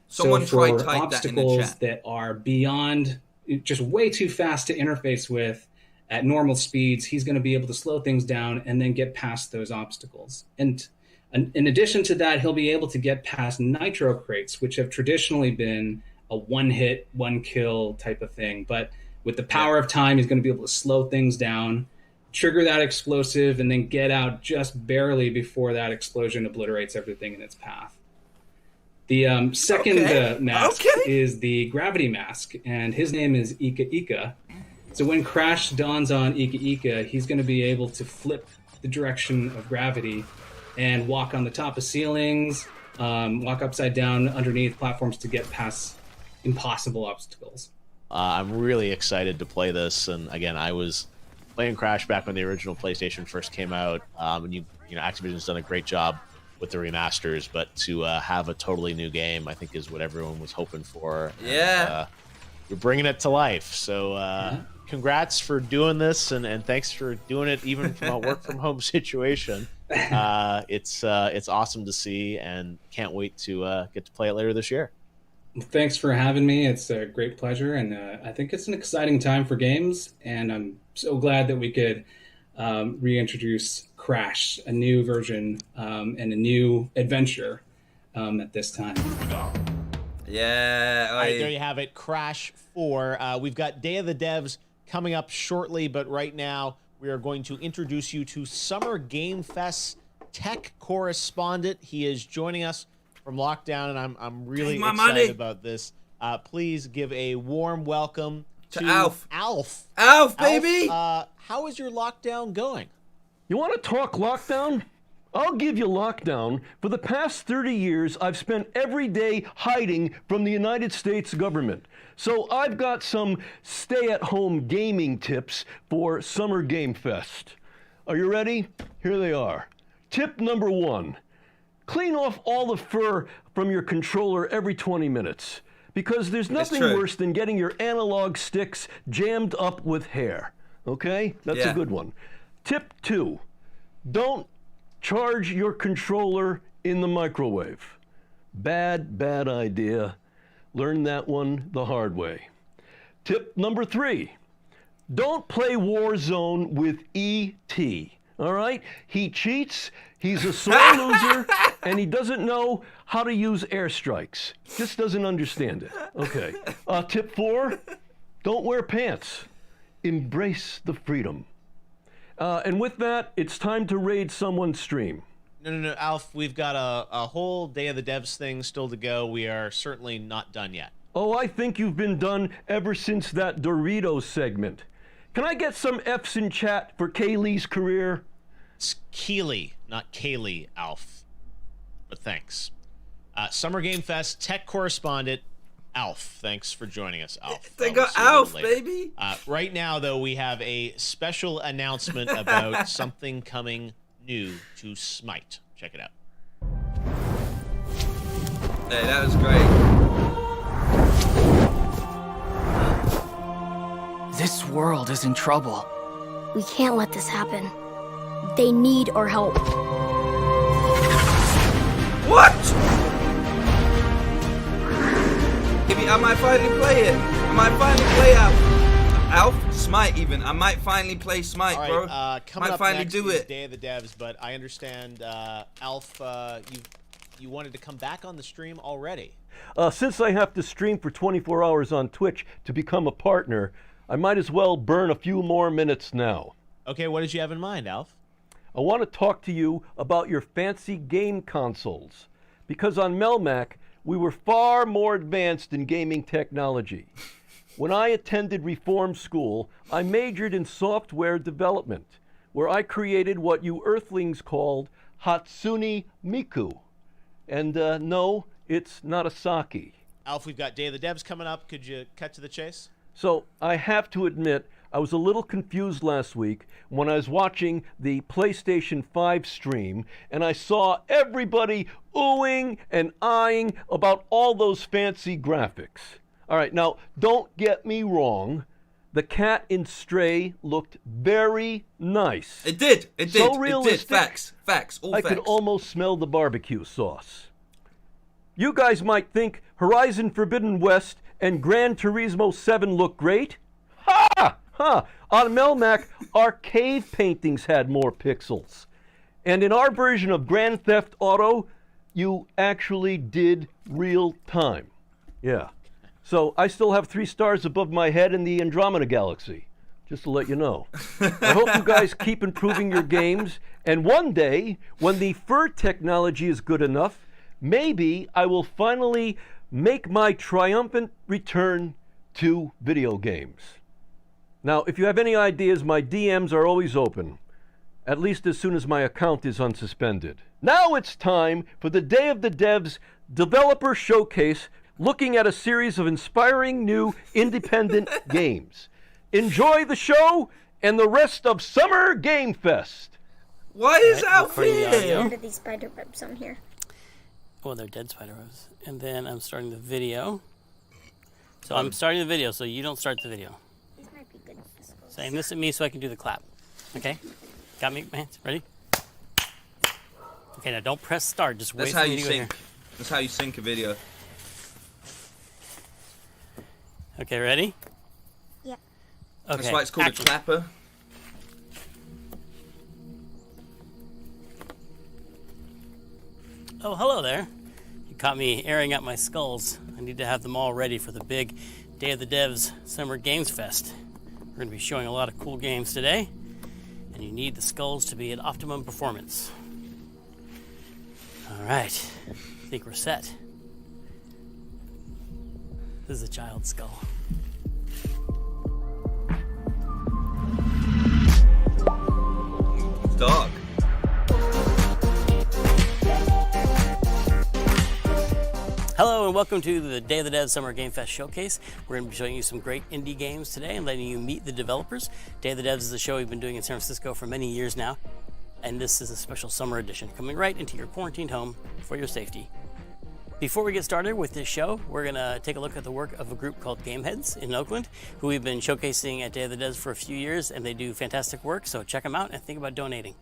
Someone so for obstacles that are beyond, just way too fast to interface with at normal speeds, he's going to be able to slow things down and then get past those obstacles. And in addition to that, he'll be able to get past nitro crates, which have traditionally been a one-hit, one-kill type of thing. But with the power of time, he's going to be able to slow things down, trigger that explosive, and then get out just barely before that explosion obliterates everything in its path. The second mask is the gravity mask, and his name is Ika Ika. So when Crash dawns on Ika Ika, he's going to be able to flip the direction of gravity and walk on the top of ceilings, walk upside down underneath platforms to get past impossible obstacles. I'm really excited to play this, and again, I was playing Crash back when the original PlayStation first came out, and Activision's done a great job with the remasters, but to have a totally new game, I think, is what everyone was hoping for. Yeah. And, you're bringing it to life, so congrats for doing this, and thanks for doing it even from a work-from-home situation. It's awesome to see, and can't wait to get to play it later this year. Thanks for having me. It's a great pleasure, and I think it's an exciting time for games, and I'm so glad that we could reintroduce Crash, a new version and a new adventure at this time. Yeah. All right, there you have it. Crash 4. We've got Day of the Devs coming up shortly, but right now we are going to introduce you to Summer Game Fest tech correspondent. He is joining us from lockdown, and I'm really excited about this. Please give a warm welcome to Alf. Alf, baby! How is your lockdown going? You want to talk lockdown? I'll give you lockdown. For the past 30 years, I've spent every day hiding from the United States government. So I've got some stay-at-home gaming tips for Summer Game Fest. Are you ready? Here they are. Tip number 1. Clean off all the fur from your controller every 20 minutes. Because there's nothing worse than getting your analog sticks jammed up with hair. Okay? That's a good one. Tip 2. Don't charge your controller in the microwave. Bad idea. Learn that one the hard way. Tip number 3. Don't play Warzone with E.T. All right? He cheats, he's a sore loser, and he doesn't know how to use airstrikes. Just doesn't understand it. Okay. Tip 4. Don't wear pants. Embrace the freedom. And with that, it's time to raid someone's stream. No, Alf, we've got a whole Day of the Devs thing still to go. We are certainly not done yet. Oh, I think you've been done ever since that Doritos segment. Can I get some F's in chat for Kaylee's career? It's Keighley, not Kaylee, Alf. But thanks. Summer Game Fest tech correspondent, Alf. Thanks for joining us, Alf. They got Alf, baby. Right now, though, we have a special announcement about something coming new to Smite. Check it out. Hey, that was great. This world is in trouble. We can't let this happen. They need our help. What? I might finally play it. I might finally play Alf. Smite even. I might finally play Smite, all right, bro. Coming might up finally next do is it. Day of the Devs, but I understand, Alf, you wanted to come back on the stream already. Since I have to stream for 24 hours on Twitch to become a partner, I might as well burn a few more minutes now. Okay, what did you have in mind, Alf? I want to talk to you about your fancy game consoles. Because on Melmac, we were far more advanced in gaming technology. When I attended Reform School, I majored in software development, where I created what you Earthlings called Hatsune Miku. And no, it's not a sake. Alf, we've got Day of the Devs coming up. Could you cut to the chase? So I have to admit, I was a little confused last week when I was watching the PlayStation 5 stream and I saw everybody oohing and eyeing about all those fancy graphics. All right, now don't get me wrong. The cat in Stray looked very nice. It did. It did. So realistic. It did. Facts. All I facts. could almost smell the barbecue sauce. You guys might think Horizon Forbidden West and Gran Turismo 7 look great. Ha! Huh. On Melmac, our cave paintings had more pixels. And in our version of Grand Theft Auto, you actually did real time. Yeah. So I still have 3 stars above my head in the Andromeda Galaxy, just to let you know. I hope you guys keep improving your games, and one day, when the fur technology is good enough, maybe I will finally make my triumphant return to video games. Now, if you have any ideas, my DMs are always open, at least as soon as my account is unsuspended. Now it's time for the Day of the Devs Developer Showcase, looking at a series of inspiring new independent games. Enjoy the show and the rest of Summer Game Fest. Why is Alf here? What are these spider webs on here? Well, they're dead spider webs. And then I'm starting the video. So I'm starting the video, so you don't start the video. These might be good. Saying this at me so I can do the clap. Okay? Got me, man? Ready? Okay, now don't press start. Just wait for me to go here. That's how you sync a video. Okay, ready? Yeah. Okay. That's why it's called a clapper. Oh, hello there. You caught me airing out my skulls. I need to have them all ready for the big Day of the Devs Summer Games Fest. We're going to be showing a lot of cool games today, and you need the skulls to be at optimum performance. All right, I think we're set. This is a child's skull. Dark. Hello and welcome to the Day of the Devs Summer Game Fest Showcase. We're going to be showing you some great indie games today and letting you meet the developers. Day of the Devs is a show we've been doing in San Francisco for many years now, and this is a special summer edition coming right into your quarantined home for your safety. Before we get started with this show, we're going to take a look at the work of a group called Gameheads in Oakland, who we've been showcasing at Day of the Devs for a few years, and they do fantastic work, so check them out and think about donating.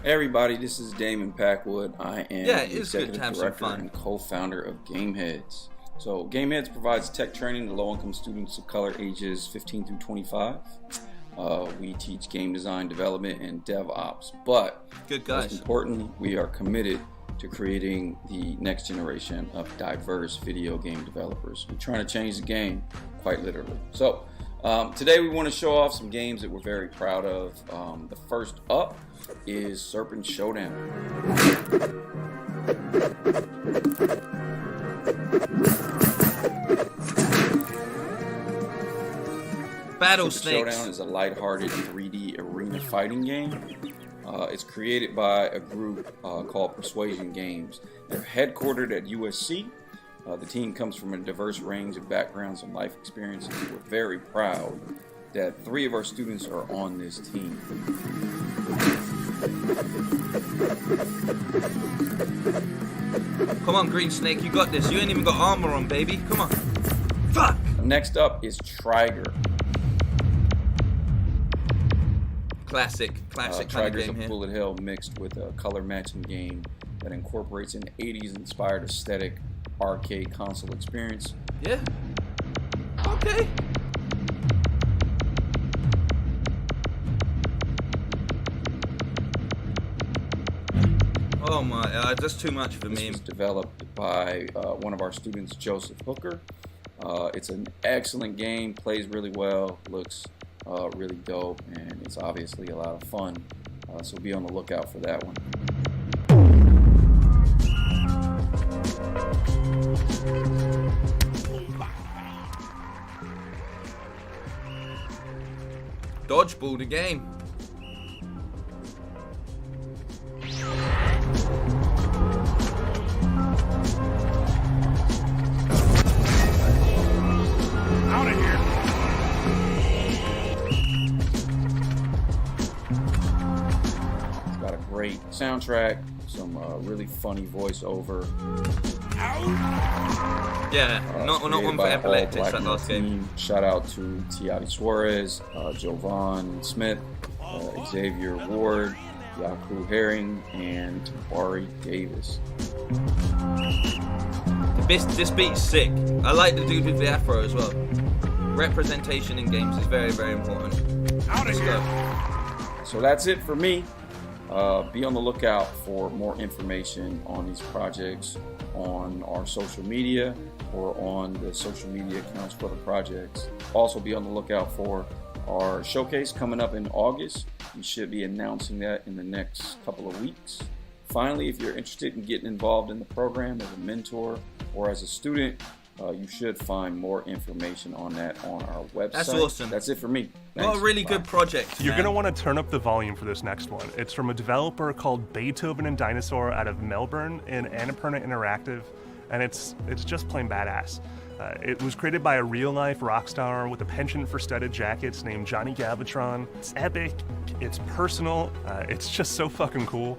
Hey everybody, this is Damon Packwood. I am the Executive Director and co-founder of Gameheads. So Gameheads provides tech training to low-income students of color ages 15 through 25. We teach game design, development, and DevOps, but most importantly, we are committed to creating the next generation of diverse video game developers. We're trying to change the game, quite literally. So today we want to show off some games that we're very proud of. The first up is Serpent Showdown. Battle Snakes. Showdown is a lighthearted 3D arena fighting game. It's created by a group called Persuasion Games. They're headquartered at USC. The team comes from a diverse range of backgrounds and life experiences. We're very proud that 3 of our students are on this team. Come on, Green Snake, you got this. You ain't even got armor on, baby. Come on. Fuck! Next up is Traitor. Classic kind of game is a here. bullet hell mixed with a color matching game that incorporates an 80s inspired aesthetic arcade console experience. Yeah. Okay. Oh my, that's too much for me. This was developed by one of our students, Joseph Hooker. It's an excellent game, plays really well, looks really dope, and it's obviously a lot of fun. So be on the lookout for that one. Dodgeball the game. Out of here. It's got a great soundtrack, some really funny voiceover. Yeah, not one for epileptics, that last game. Shout out to Tiati Suarez, Jovan Smith, Xavier Ward, Yaku Herring, and Tabari Davis. This beat's sick. I like the dude with the afro as well. Representation in games is very, very important. Let's go. So that's it for me. Be on the lookout for more information on these projects on our social media or on the social media accounts for the projects. Also be on the lookout for our showcase coming up in August. We should be announcing that in the next couple of weeks. Finally, if you're interested in getting involved in the program as a mentor or as a student, you should find more information on that on our website. That's awesome. That's it for me. Thanks. What a really good project. You're going to want to turn up the volume for this next one. It's from a developer called Beethoven and Dinosaur out of Melbourne in Annapurna Interactive, and it's just plain badass. It was created by a real-life rock star with a penchant for studded jackets named Johnny Galvatron. It's epic, it's personal, it's just so fucking cool.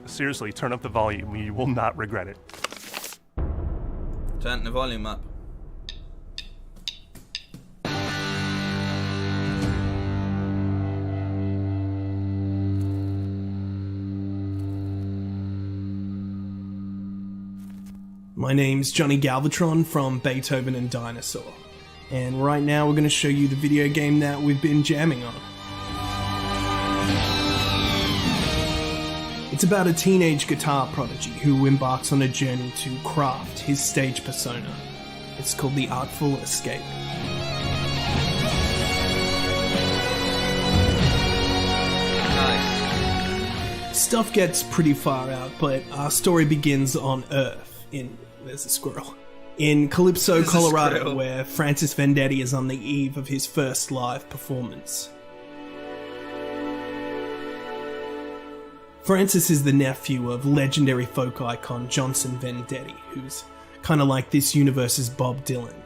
Seriously, turn up the volume. You will not regret it. Turn the volume up. My name's Johnny Galvatron from Beethoven and Dinosaur, and right now we're going to show you the video game that we've been jamming on. It's about a teenage guitar prodigy who embarks on a journey to craft his stage persona. It's called The Artful Escape. Nice. Stuff gets pretty far out, but our story begins on Earth there's a squirrel. In Calypso, Colorado, where Francis Vendetti is on the eve of his first live performance. Francis is the nephew of legendary folk icon Johnson Vendetti, who's kind of like this universe's Bob Dylan.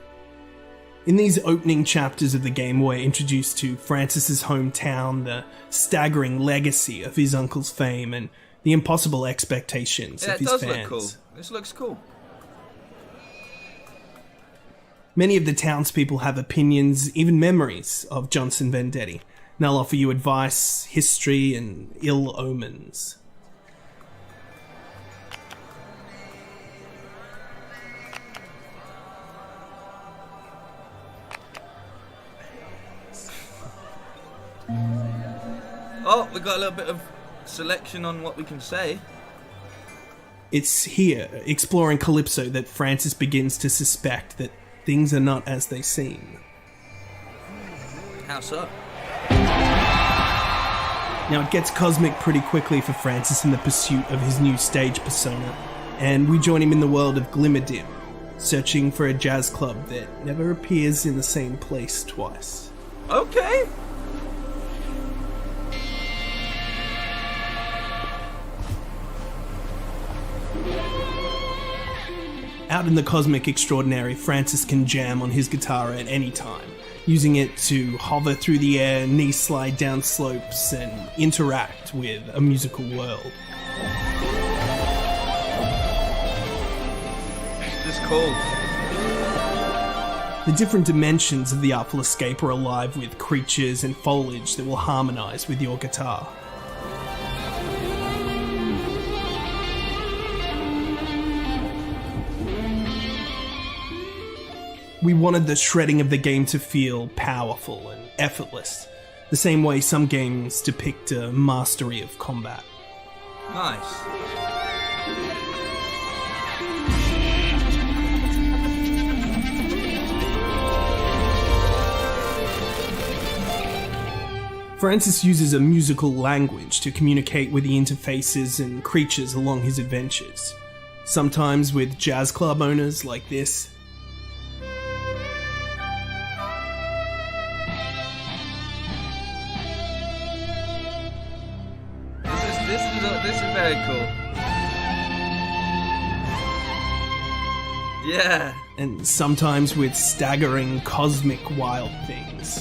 In these opening chapters of the game, we're introduced to Francis's hometown, the staggering legacy of his uncle's fame, and the impossible expectations of his fans. Yeah, it does look cool. This looks cool. Many of the townspeople have opinions, even memories, of Johnson Vendetti, and they'll offer you advice, history, and ill omens. Oh, we got a little bit of selection on what we can say. It's here, exploring Calypso, that Francis begins to suspect that things are not as they seem. How so? Now, it gets cosmic pretty quickly for Francis in the pursuit of his new stage persona, and we join him in the world of Glimmerdim, searching for a jazz club that never appears in the same place twice. Okay. Out in the cosmic extraordinary, Francis can jam on his guitar at any time, using it to hover through the air, knee slide down slopes, and interact with a musical world. This is cool. The different dimensions of the Artful Escape are alive with creatures and foliage that will harmonize with your guitar. We wanted the shredding of the game to feel powerful and effortless, the same way some games depict a mastery of combat. Nice. Francis uses a musical language to communicate with the interfaces and creatures along his adventures, sometimes with jazz club owners like this. This is very cool. Yeah. And sometimes with staggering cosmic wild things.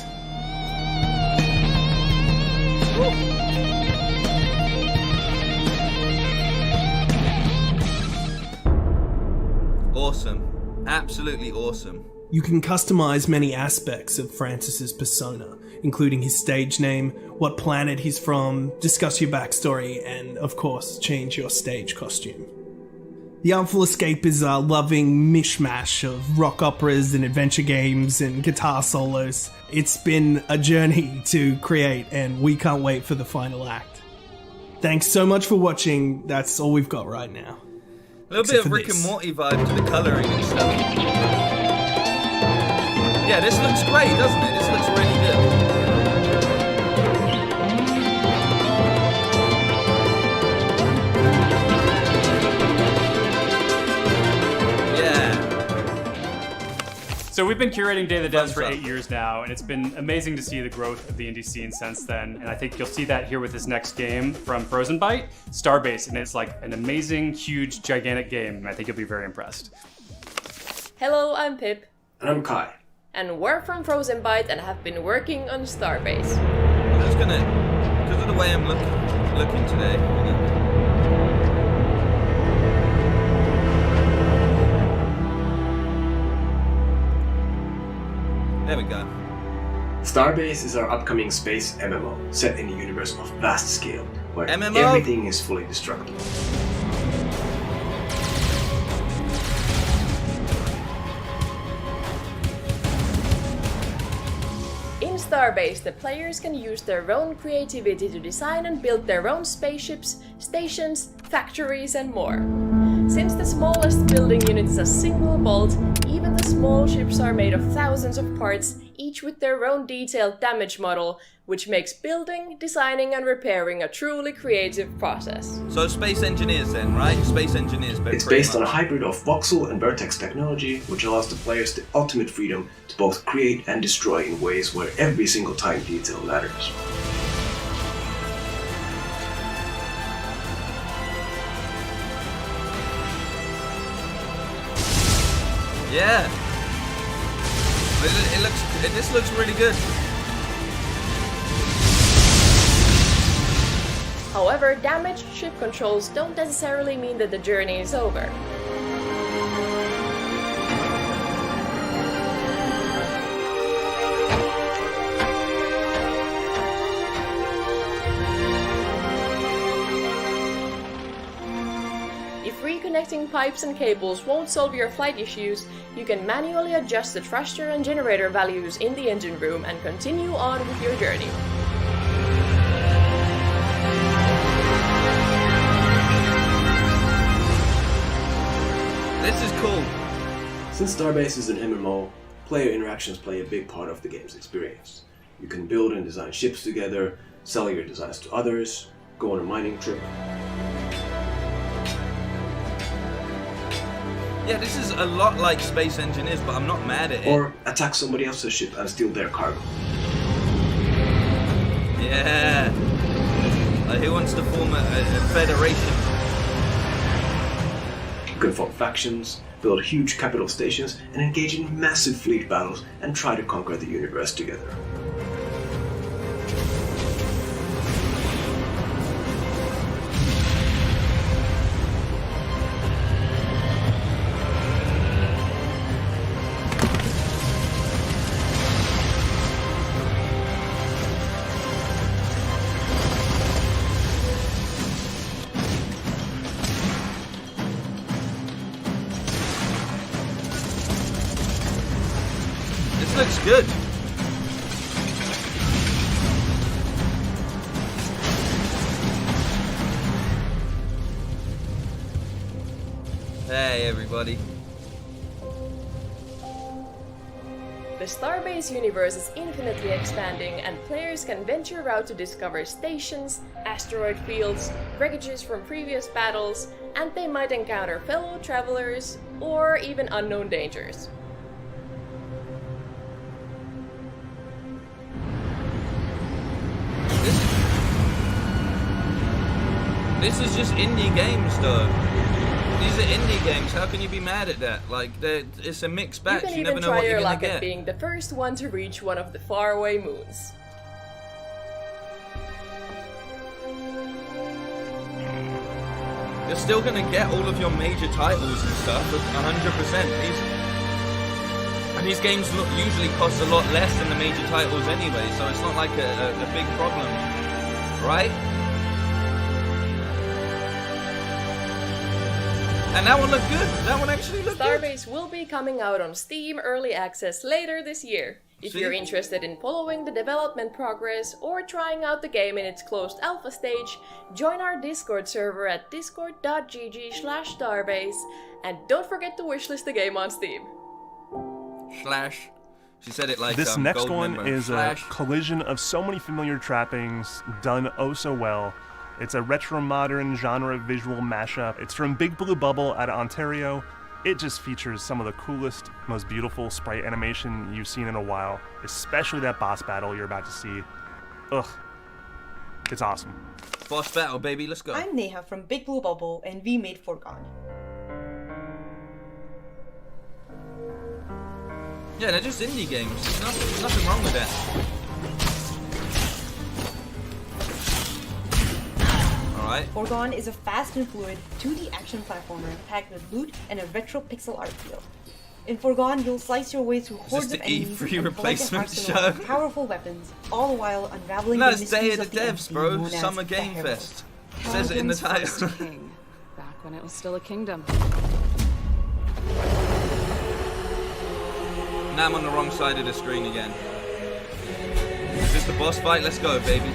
Awesome. Absolutely awesome. You can customize many aspects of Francis's persona, including his stage name, what planet he's from, discuss your backstory, and, of course, change your stage costume. The Artful Escape is a loving mishmash of rock operas and adventure games and guitar solos. It's been a journey to create, and we can't wait for the final act. Thanks so much for watching. That's all we've got right now. A little bit of Rick and Morty vibe to the colouring and stuff. Yeah, this looks great, doesn't it? This looks really good. So we've been curating Day of the Devs for 8 years now, and it's been amazing to see the growth of the indie scene since then. And I think you'll see that here with this next game from Frozen Byte, Starbase, and it's like an amazing, huge, gigantic game. And I think you'll be very impressed. Hello, I'm Pip. And I'm Kai. And we're from Frozen Byte and have been working on Starbase. I'm just gonna, because of the way I'm looking today. There we go. Starbase is our upcoming space MMO, set in a universe of vast scale, where MMO? everything is fully destructible. In Starbase, the players can use their own creativity to design and build their own spaceships, stations, factories, and more. Since the smallest building unit is a single bolt, even the small ships are made of thousands of parts, each with their own detailed damage model, which makes building, designing, and repairing a truly creative process. So Space Engineers then, right? Space Engineers. It's based on a hybrid of voxel and vertex technology, which allows the players the ultimate freedom to both create and destroy in ways where every single tiny detail matters. Yeah. This looks really good. However, damaged ship controls don't necessarily mean that the journey is over. If reconnecting pipes and cables won't solve your flight issues, you can manually adjust the thruster and generator values in the engine room and continue on with your journey. This is cool. Since Starbase is an MMO, player interactions play a big part of the game's experience. You can build and design ships together, sell your designs to others, go on a mining trip. Yeah, this is a lot like Space Engineers, but I'm not mad at it. Or attack somebody else's ship and steal their cargo. Yeah. Like, who wants to form a federation? You can form factions, build huge capital stations, and engage in massive fleet battles and try to conquer the universe together. Looks good. Hey everybody. The Starbase universe is infinitely expanding, and players can venture out to discover stations, asteroid fields, wreckages from previous battles, and they might encounter fellow travelers or even unknown dangers. This is just indie games, though. These are indie games. How can you be mad at that? Like, it's a mixed batch. You never know what you're gonna get. You can even try your luck at being the first one to reach one of the faraway moons. You're still gonna get all of your major titles and stuff, 100%. These games usually cost a lot less than the major titles anyway, so it's not like a big problem, right? And that one looked good. That one actually looked good. Starbase will be coming out on Steam Early Access later this year. If you're interested in following the development progress or trying out the game in its closed alpha stage, join our Discord server at discord.gg/starbase, and don't forget to wishlist the game on Steam. She said it like this next gold one member. is a collision of so many familiar trappings done oh so well. It's a retro-modern genre visual mashup. It's from Big Blue Bubble out of Ontario. It just features some of the coolest, most beautiful sprite animation you've seen in a while, especially that boss battle you're about to see. Ugh. It's awesome. Boss battle, baby, let's go. I'm Neha from Big Blue Bubble, and we made Foregone. Yeah, they're just indie games. There's nothing wrong with that. Alright. Foregone is a fast and fluid 2D action platformer packed with loot and a retro pixel art feel. In Foregone, you'll slice your way through hordes of enemies and replacement collect an arsenal of powerful weapons, all the while unraveling the mysteries Day of the of Devs, bro. Summer Game Fest. It says it in the title. King, back when it was still a kingdom. Now I'm on the wrong side of the screen again. the boss fight. Let's go, baby.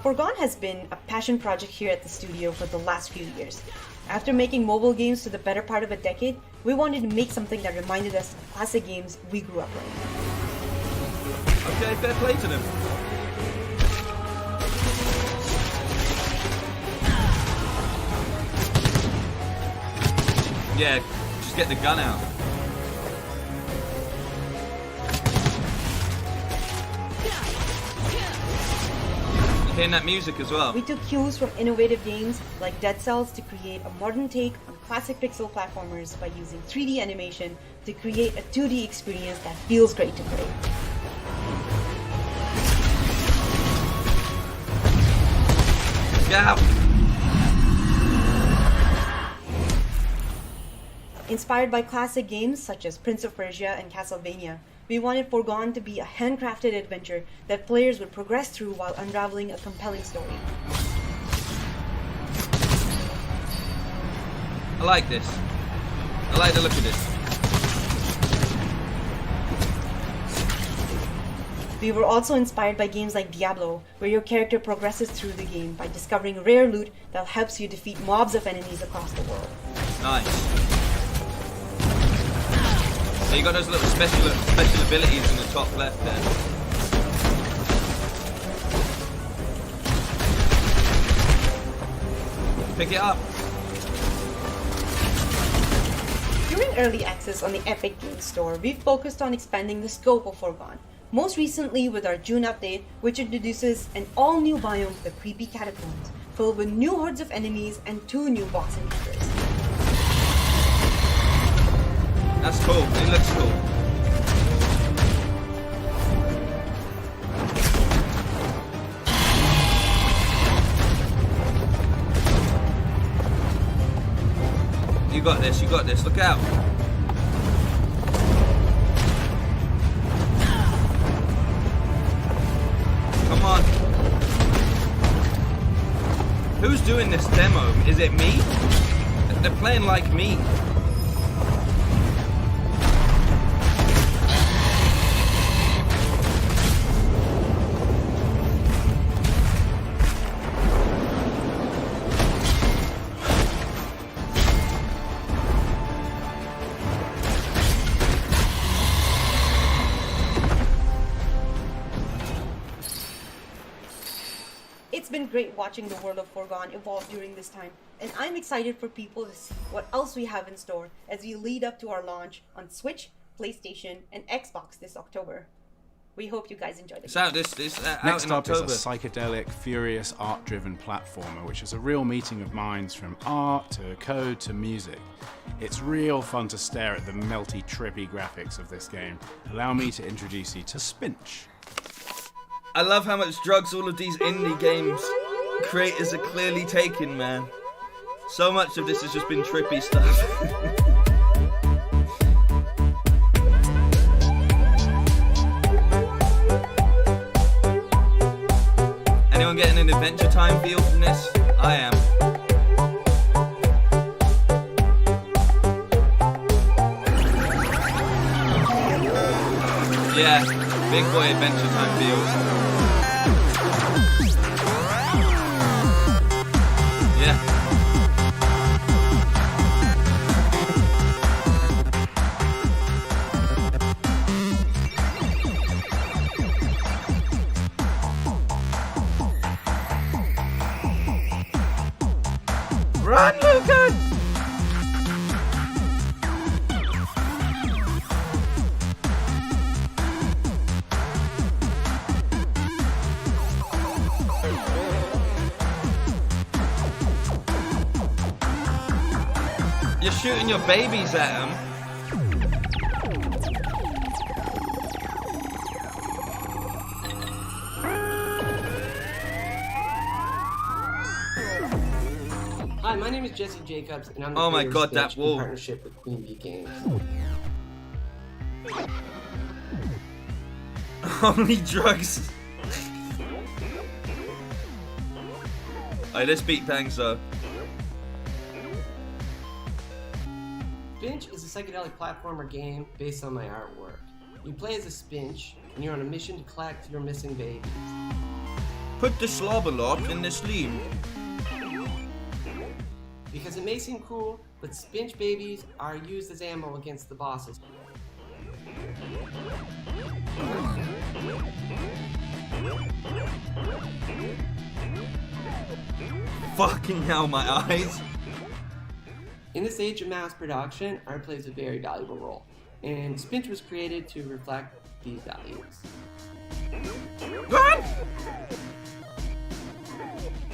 Foregone has been a passion project here at the studio for the last few years. After making mobile games for the better part of a decade, we wanted to make something that reminded us of classic games we grew up playing. Okay, fair play to them. Yeah, just get the gun out. Hearing that music as well. We took cues from innovative games like Dead Cells to create a modern take on classic pixel platformers by using 3D animation to create a 2D experience that feels great to play. Yeah. Inspired by classic games such as Prince of Persia and Castlevania, we wanted Foregone to be a handcrafted adventure that players would progress through while unraveling a compelling story. I like this. I like the look of this. We were also inspired by games like Diablo, where your character progresses through the game by discovering rare loot that helps you defeat mobs of enemies across the world. Nice. So you got those little special abilities in the top left there. Pick it up. During early access on the Epic Games Store, we've focused on expanding the scope of Foregone. Most recently with our June update, which introduces an all-new biome, the Creepy Catacombs, filled with new hordes of enemies and 2 new boss encounters. That's cool. It looks cool. You got this. You got this. Look out. Come on. Who's doing this demo? Is it me? They're playing like me. It's been great watching the world of Foregone evolve during this time, and I'm excited for people to see what else we have in store as we lead up to our launch on Switch, PlayStation, and Xbox this October. We hope you guys enjoy the game. Next up is a psychedelic, furious, art-driven platformer, which is a real meeting of minds from art to code to music. It's real fun to stare at the melty, trippy graphics of this game. Allow me to introduce you to Spinch. I love how much drugs all of these indie games creators are clearly taking, man. So much of this has just been trippy stuff. Anyone getting an Adventure Time feel from this? I am. Yeah, big boy Adventure Time feels. Yeah. Run, Lucan! You're shooting your babies at them. Hi, my name is Jesse Jacobs, and I'm the Oh my creator of god, that Spinch in wall. partnership with Queen Bee Games. Only drugs. Alright, let's beat Pangs though. Spinch is a psychedelic platformer game based on my artwork. You play as a Spinch, and you're on a mission to collect your missing babies. Put the slobberlot in the sleeve. Because it may seem cool, but Spinch babies are used as ammo against the bosses. Fucking hell, my eyes. In this age of mass production, art plays a very valuable role, and Spinch was created to reflect these values.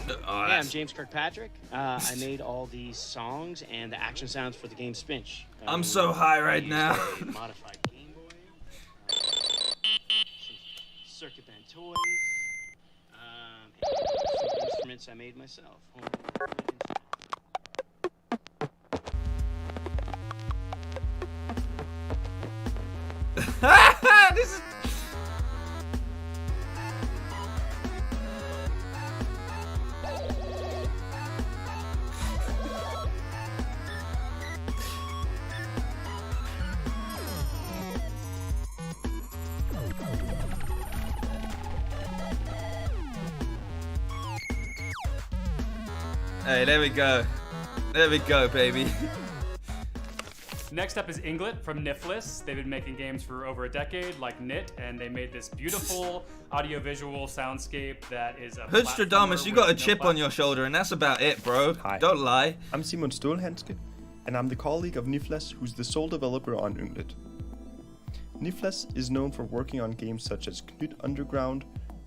Hey, I'm James Kirkpatrick. I made all the songs and the action sounds for the game Spinch. I'm so high right now. Modified Game Boy, some circuit band toys, and some instruments I made myself. This is... Hey, there we go. There we go, baby. Next up is Inglet from Nifless. They've been making games for over a decade, like Knit, and they made this beautiful audiovisual soundscape that is a Hoodstradamus, you got a chip on your shoulder, and that's about it, bro. Hi. Don't lie. I'm Simon Stålhandske, and I'm the colleague of Nifless, who's the sole developer on Inglet. Nifless is known for working on games such as Knut Underground,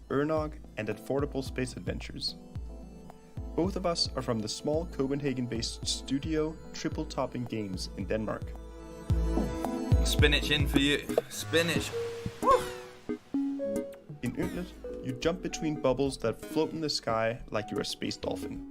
Ernog, and Affordable Space Adventures. Both of us are from the small Copenhagen-based studio Triple Topping Games in Denmark. Spinach in for you. Spinach. Woo. In Inglet, you jump between bubbles that float in the sky like you're a space dolphin.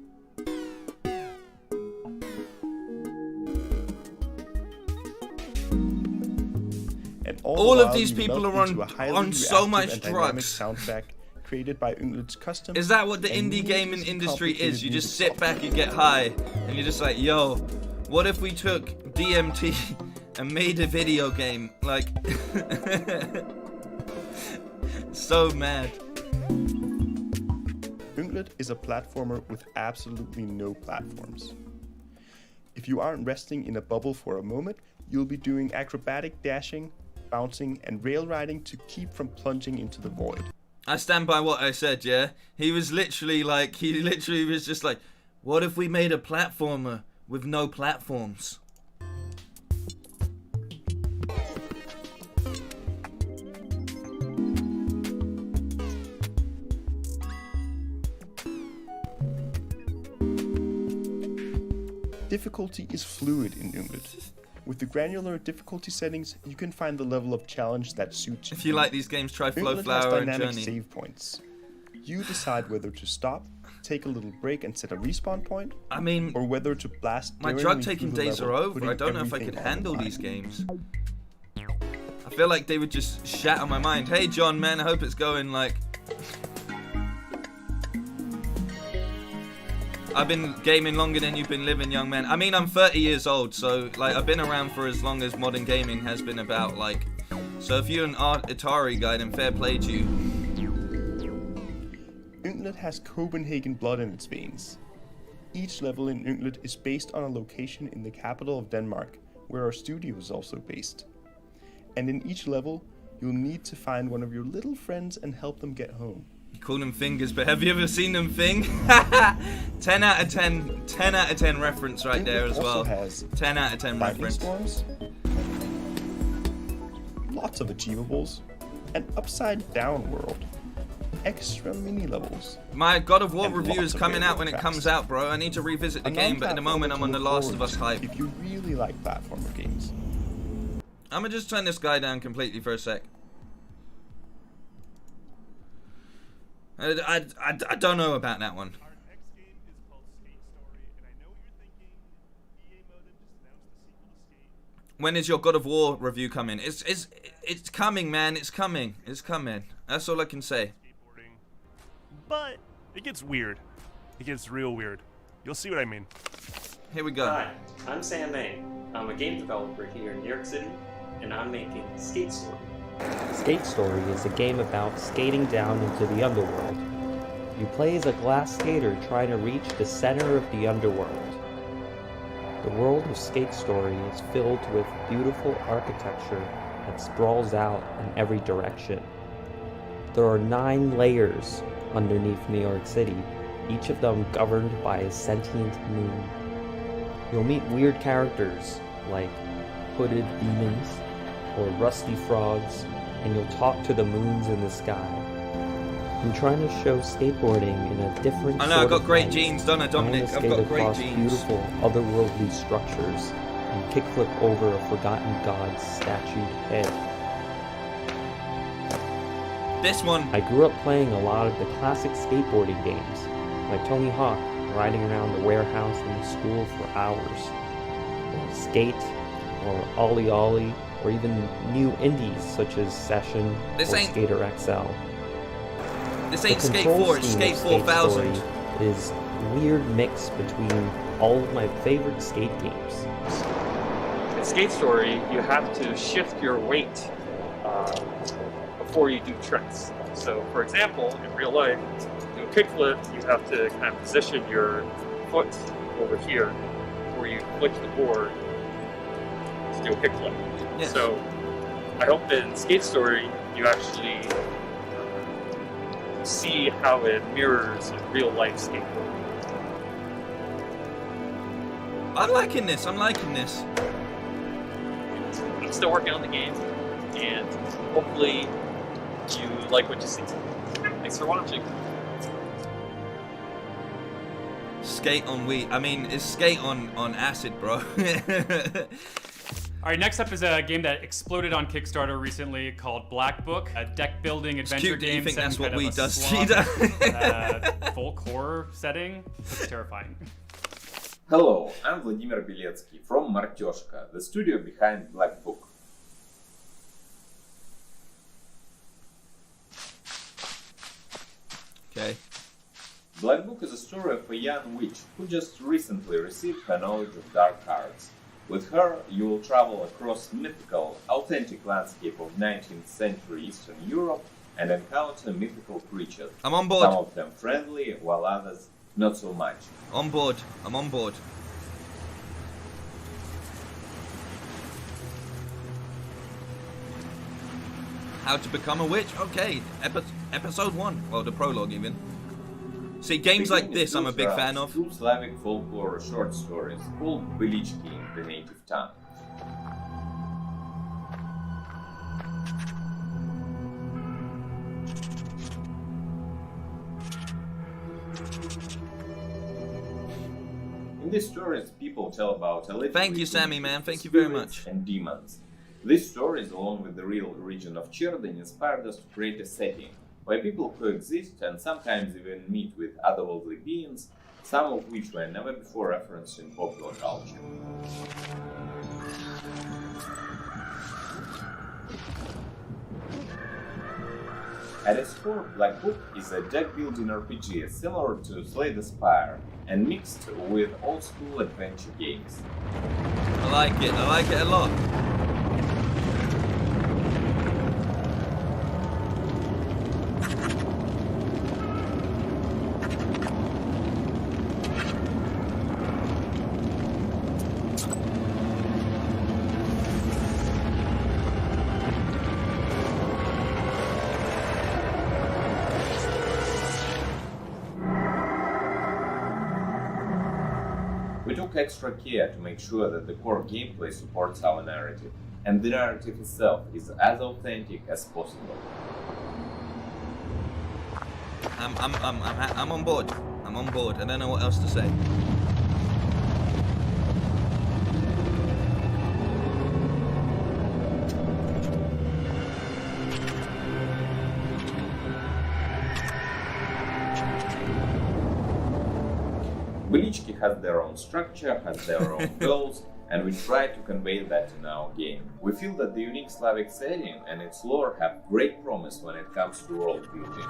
And all of these people are on so much drugs. Soundtrack created by Inglet's custom. Is that what the indie gaming industry is? You just sit back and get high, and you're just like, yo, what if we took DMT and made a video game? Like, so mad. Inglet is a platformer with absolutely no platforms. If you aren't resting in a bubble for a moment, you'll be doing acrobatic dashing, bouncing, and rail riding to keep from plunging into the void. I stand by what I said, yeah? He literally was just like, what if we made a platformer with no platforms? Difficulty is fluid in Inglet. With the granular difficulty settings, you can find the level of challenge that suits you. If you like these games, try Flow Inglet Flower has and dynamic Journey. save points. You decide whether to stop, take a little break and set a respawn point, I mean, or whether to blast. My drug-taking days are over. I don't know if I could handle these games. I feel like they would just shatter my mind. Hey, John, man, I hope it's going like... I've been gaming longer than you've been living, young man. I mean, I'm 30 years old, so like I've been around for as long as modern gaming has been about. Like, so if you're an Atari guy, then fair play to you. Inglet has Copenhagen blood in its veins. Each level in Inglet is based on a location in the capital of Denmark, where our studio is also based. And in each level, you'll need to find one of your little friends and help them get home. You call them fingers, but have you ever seen them thing? 10 out of 10 reference right there as well. Has 10 out of 10 reference. Storms, lots of achievables, an upside down world, extra mini levels. My God of War review is coming out when it comes out, bro. I need to revisit the game, but at the moment I'm on The Last of Us hype. If you really like platformer games. I'm gonna just turn this guy down completely for a sec. I don't know about that one. When is your God of War review coming? It's coming, man. It's coming. It's coming. That's all I can say. But it gets weird. It gets real weird. You'll see what I mean. Here we go. Hi, I'm Sam May. I'm a game developer here in New York City, and I'm making Skate Story. Skate Story is a game about skating down into the underworld. You play as a glass skater trying to reach the center of the underworld. The world of Skate Story is filled with beautiful architecture that sprawls out in every direction. There are 9 layers underneath New York City, each of them governed by a sentient moon. You'll meet weird characters like hooded demons or rusty frogs, and you'll talk to the moons in the sky. I'm trying to show skateboarding in a different I know, I've got great genes, don't I, Dominic? I've got great genes. Beautiful, otherworldly structures and kickflip over a forgotten god's statued head. This one. I grew up playing a lot of the classic skateboarding games, like Tony Hawk, riding around the warehouse in the school for hours, or Skate, or Ollie Ollie, or even new indies such as Session or Skater XL. This ain't Skate 4, it's Skate 4000. Is a weird mix between all of my favorite skate games. In Skate Story, you have to shift your weight before you do tricks. So, for example, in real life, to do a kickflip, you have to kind of position your foot over here before you flick the board to do a kickflip. Yes. So, I hope that in Skate Story, you actually see how it mirrors real life skateboarding. I'm liking this. I'm still working on the game, and hopefully you like what you see. Thanks for watching. Skate on Wii. I mean, it's Skate on acid, bro. All right, next up is a game that exploded on Kickstarter recently called Black Book, a deck-building adventure game. You think that's what we Wii does? Folk horror setting. It's terrifying. Hello, I'm Vladimir Beletsky from Martyoshka, the studio behind Black Book. Okay. Black Book is a story of a young witch who just recently received her knowledge of dark arts. With her, you will travel across mythical, authentic landscape of 19th century Eastern Europe and encounter mythical creatures. I'm on board. Some of them friendly, while others not so much. On board. I'm on board. How to become a witch? Okay, episode 1. Well, the prologue even. See, games like this I'm a big fan of. 2 Slavic folklore short stories called Bylichki in the native tongue. In these stories, people tell about Thank you, Sammy, man. Thank you very much. And demons. These stories, along with the real region of Cherdyn, inspired us to create a setting where people coexist and sometimes even meet with otherworldly beings, some of which were never before referenced in popular culture. At its core, Black Book is a deck-building RPG similar to Slay the Spire and mixed with old-school adventure games. I like it a lot. We took extra care to make sure that the core gameplay supports our narrative, and the narrative itself is as authentic as possible. I'm on board. I'm on board. I don't know what else to say. Bylichki has their own structure, has their own goals, and we try to convey that in our game. We feel that the unique Slavic setting and its lore have great promise when it comes to world building.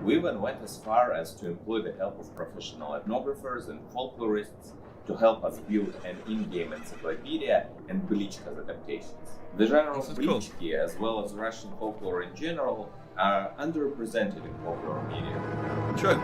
We even went as far as to employ the help of professional ethnographers and folklorists to help us build an in-game encyclopedia and Belichka's adaptations. The genre of Belichki, as well as Russian folklore in general, are underrepresented in popular media. True.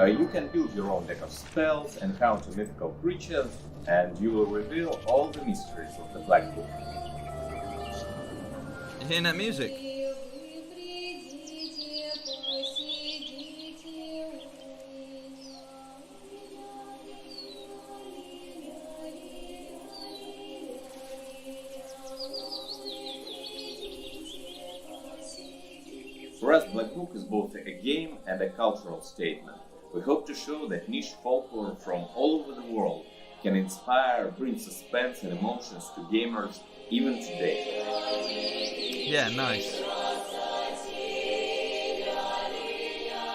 You can build your own deck of spells, encounter mythical creatures, and you will reveal all the mysteries of the Black Book. You hearing that music? For us, Black Book is both a game and a cultural statement. We hope to show that niche folklore from all over the world can inspire, bring suspense and emotions to gamers even today. Yeah, nice.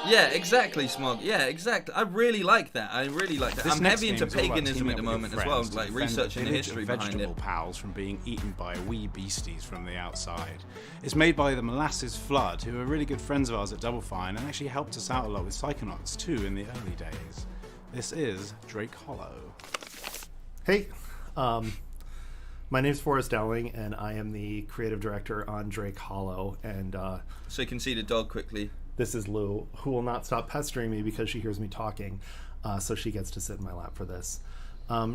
Yeah, exactly, Smog. Yeah, exactly. I really like that. I'm heavy into paganism at the moment as well, like researching the history behind it. Vegetable pals from being eaten by wee beasties from the outside. It's made by the Molasses Flood, who are really good friends of ours at Double Fine and actually helped us out a lot with Psychonauts too in the early days. This is Drake Hollow. Hey, my name's Forrest Dowling, and I am the creative director on Drake Hollow. And so you can see the dog quickly. This is Lou, who will not stop pestering me because she hears me talking, so she gets to sit in my lap for this.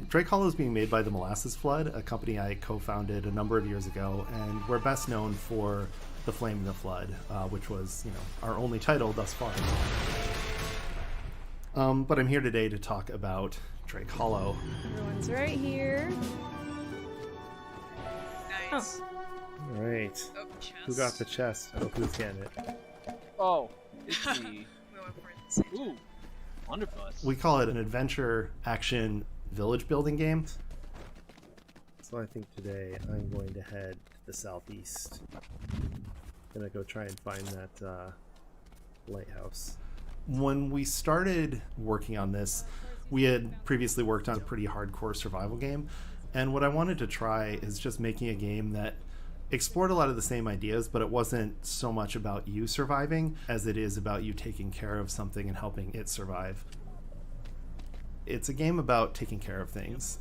Drake Hollow is being made by the Molasses Flood, a company I co-founded a number of years ago, and we're best known for The Flame and the Flood, which was, our only title thus far. But I'm here today to talk about Drake Hollow. Everyone's right here. Nice. All right. Oh, who got the chest? Oh, who's getting it? Oh, it's the... Ooh, Wonderfuss. We call it an adventure action village building game. So I think today I'm going to head to the southeast. Gonna go try and find that lighthouse. When we started working on this, we had previously worked on a pretty hardcore survival game, and what I wanted to try is just making a game that explored a lot of the same ideas, but it wasn't so much about you surviving as it is about you taking care of something and helping it survive. It's a game about taking care of things,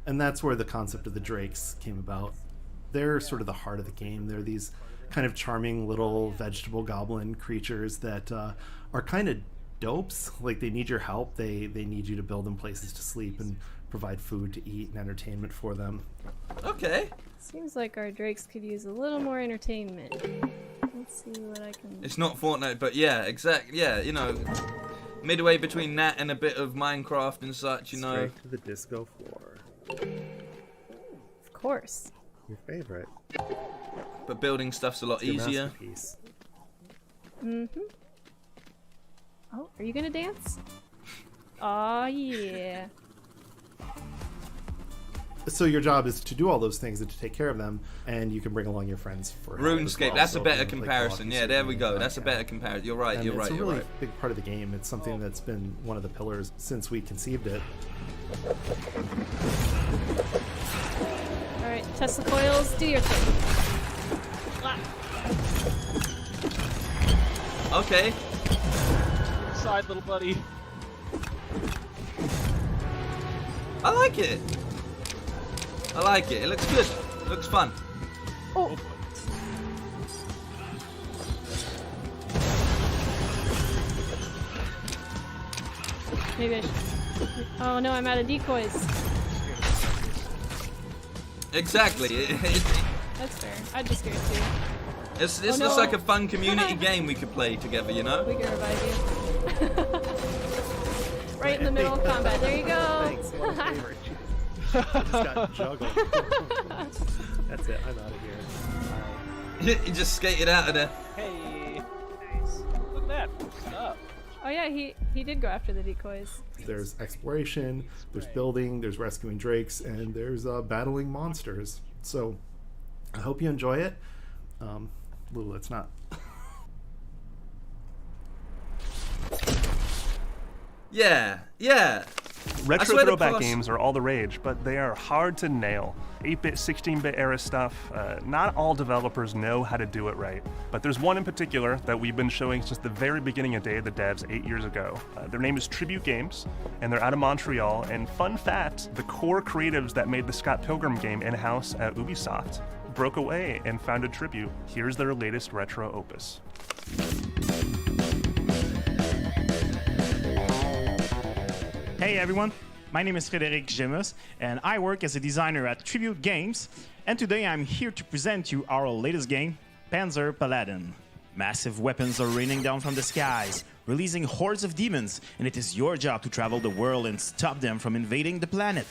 and that's where the concept of the Drakes came about. They're sort of the heart of the game. They're these kind of charming little vegetable goblin creatures that are kind of dopes. Like, they need your help. They need you to build them places to sleep and provide food to eat and entertainment for them. Okay. Seems like our Drakes could use a little more entertainment. Let's see what I can... It's not Fortnite, but yeah, exactly. Yeah, midway between that and a bit of Minecraft and such, Straight to the disco floor. Of course. Your favorite. But building stuff's a lot easier. Mm-hmm. Oh, are you gonna dance? Aw, yeah. So your job is to do all those things and to take care of them, and you can bring along your friends for RuneScape. That's a better comparison. Yeah, there we go. That's a better comparison. You're right. You're right. It's a really big part of the game. It's something that's been one of the pillars since we conceived it. All right, Tesla coils, do your thing. Okay. Side, little buddy. I like it. I like it. It looks good. It looks fun. Oh. Maybe I should... Oh no, I'm out of decoys. Exactly. That's fair. I'd be scared too. This looks like a fun community game we could play together, We can revive you. Right in the middle of combat. There you go. Thanks. One favorite. Just got juggled. That's it. I'm out of here. You just skated out of there. Hey. Nice. Look at that. What's up? Oh yeah, he did go after the decoys. There's exploration, there's building, there's rescuing drakes, and there's battling monsters. So I hope you enjoy it. Lulu, it's not. Yeah. Retro throwback games are all the rage, but they are hard to nail. 8-bit, 16-bit era stuff, not all developers know how to do it right. But there's one in particular that we've been showing since the very beginning of Day of the Devs 8 years ago. Their name is Tribute Games, and they're out of Montreal. And fun fact, the core creatives that made the Scott Pilgrim game in-house at Ubisoft broke away and founded Tribute. Here's their latest retro opus. Hey everyone, my name is Frédéric Gemus, and I work as a designer at Tribute Games, and today I'm here to present you our latest game, Panzer Paladin. Massive weapons are raining down from the skies, releasing hordes of demons, and it is your job to travel the world and stop them from invading the planet.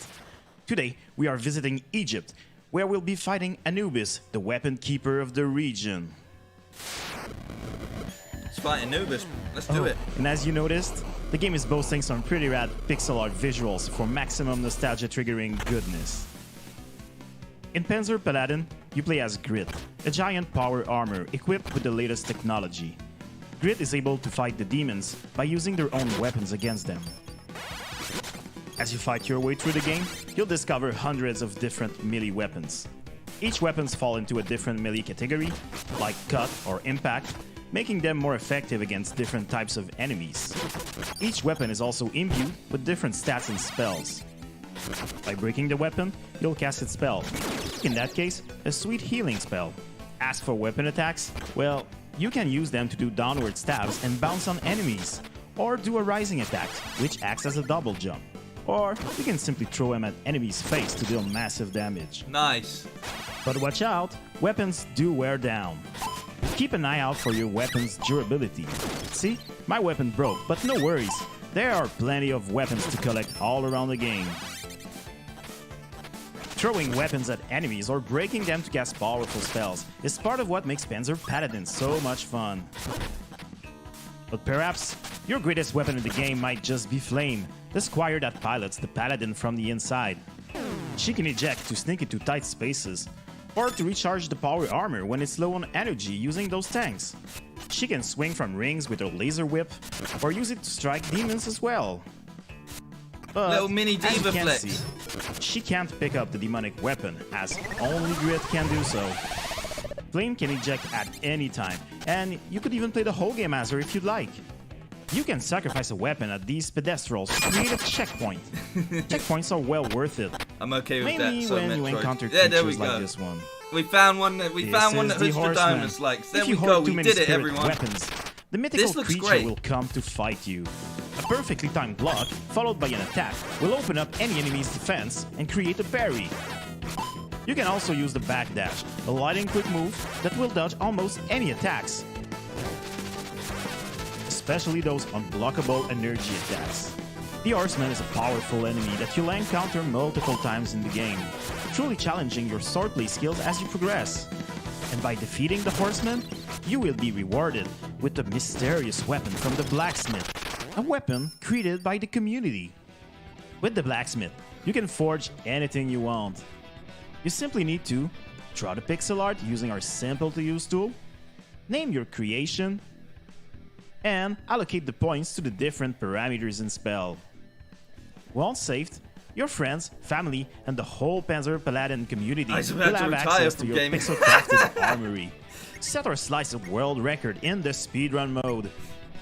Today, we are visiting Egypt, where we'll be fighting Anubis, the weapon keeper of the region. Let's fight Anubis. Let's do it. And as you noticed, the game is boasting some pretty rad pixel art visuals for maximum nostalgia triggering goodness. In Panzer Paladin, you play as Grit, a giant power armor equipped with the latest technology. Grit is able to fight the demons by using their own weapons against them. As you fight your way through the game, you'll discover hundreds of different melee weapons. Each weapons fall into a different melee category, like cut or impact, making them more effective against different types of enemies. Each weapon is also imbued with different stats and spells. By breaking the weapon, you'll cast its spell. In that case, a sweet healing spell. As for weapon attacks, well, you can use them to do downward stabs and bounce on enemies, or do a rising attack, which acts as a double jump. Or you can simply throw them at enemies' face to deal massive damage. Nice. But watch out, weapons do wear down. Keep an eye out for your weapon's durability. See, my weapon broke, but no worries. There are plenty of weapons to collect all around the game. Throwing weapons at enemies or breaking them to cast powerful spells is part of what makes Panzer Paladin so much fun. But perhaps your greatest weapon in the game might just be Flame, the squire that pilots the Paladin from the inside. She can eject to sneak into tight spaces, or to recharge the power armor when it's low on energy using those tanks. She can swing from rings with her laser whip, or use it to strike demons as well. But little mini diva flex. She can't pick up the demonic weapon, as only Grit can do so. Flame can eject at any time, and you could even play the whole game as her if you'd like. You can sacrifice a weapon at these pedestals to create a checkpoint. Checkpoints are well worth it. I'm okay with mainly that. So when you Metroid. encounter Yeah, there we creatures go. like this one. We found one that hits the diamonds like. There we go. We did it, everyone. Weapons, the mythical This looks creature great. will come to fight you. A perfectly timed block, followed by an attack, will open up any enemy's defense and create a parry. You can also use the backdash, a lightning quick move that will dodge almost any attacks, especially those unblockable energy attacks. The Horseman is a powerful enemy that you'll encounter multiple times in the game, truly challenging your swordplay skills as you progress. And by defeating the Horseman, you will be rewarded with the mysterious weapon from the Blacksmith, a weapon created by the community. With the Blacksmith, you can forge anything you want. You simply need to draw the pixel art using our simple-to-use tool, name your creation, and allocate the points to the different parameters in spell. Once saved, your friends, family, and the whole Panzer Paladin community will have access to your pixel-crafted armory. Set or slice a world record in the speedrun mode.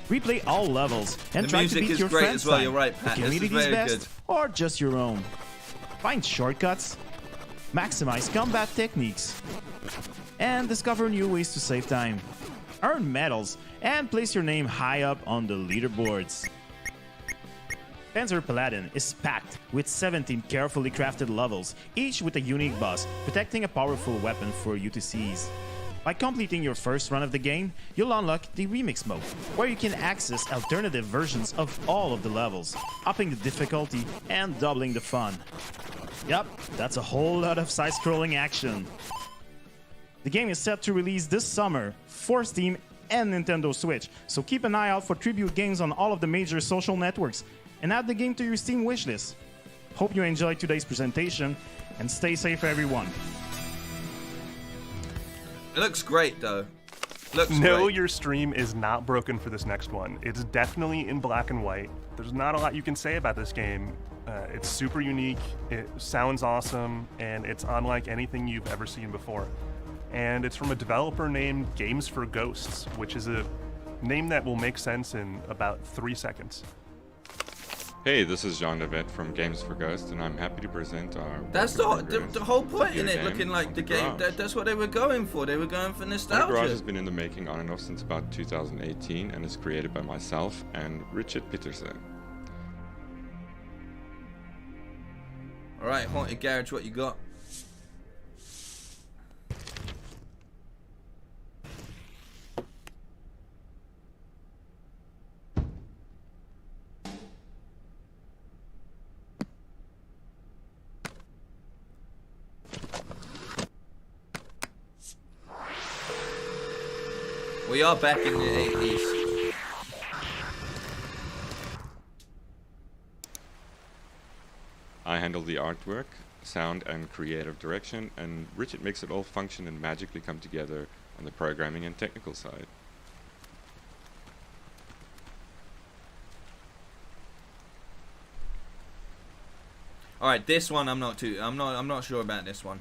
Replay all levels and try to beat your friends' as well. time, You're right, the Pat. This is community's very best, good. or just your own. Find shortcuts, maximize combat techniques, and discover new ways to save time. Earn medals and place your name high up on the leaderboards. Panzer Paladin is packed with 17 carefully crafted levels, each with a unique boss, protecting a powerful weapon for you to seize. By completing your first run of the game, you'll unlock the Remix mode, where you can access alternative versions of all of the levels, upping the difficulty and doubling the fun. Yup, that's a whole lot of side-scrolling action. The game is set to release this summer for Steam and Nintendo Switch, so keep an eye out for Tribute Games on all of the major social networks, and add the game to your Steam wishlist. Hope you enjoyed today's presentation, and stay safe everyone. It looks great though. No, your stream is not broken for this next one. It's definitely in black and white. There's not a lot you can say about this game. It's super unique, it sounds awesome, and it's unlike anything you've ever seen before. And it's from a developer named Games for Ghosts, which is a name that will make sense in about 3 seconds. Hey, this is Jean Devet from Games for Ghosts, and I'm happy to present our... That's the whole point in it, looking like the game. That's what they were going for. They were going for nostalgia. Garage has been in the making on and off since about 2018 and is created by myself and Richard Peterson. Alright, Haunted Garage, what you got? We are back in the 80s. I handle the artwork, sound and creative direction, and Richard makes it all function and magically come together on the programming and technical side. Alright, this one I'm not sure about this one.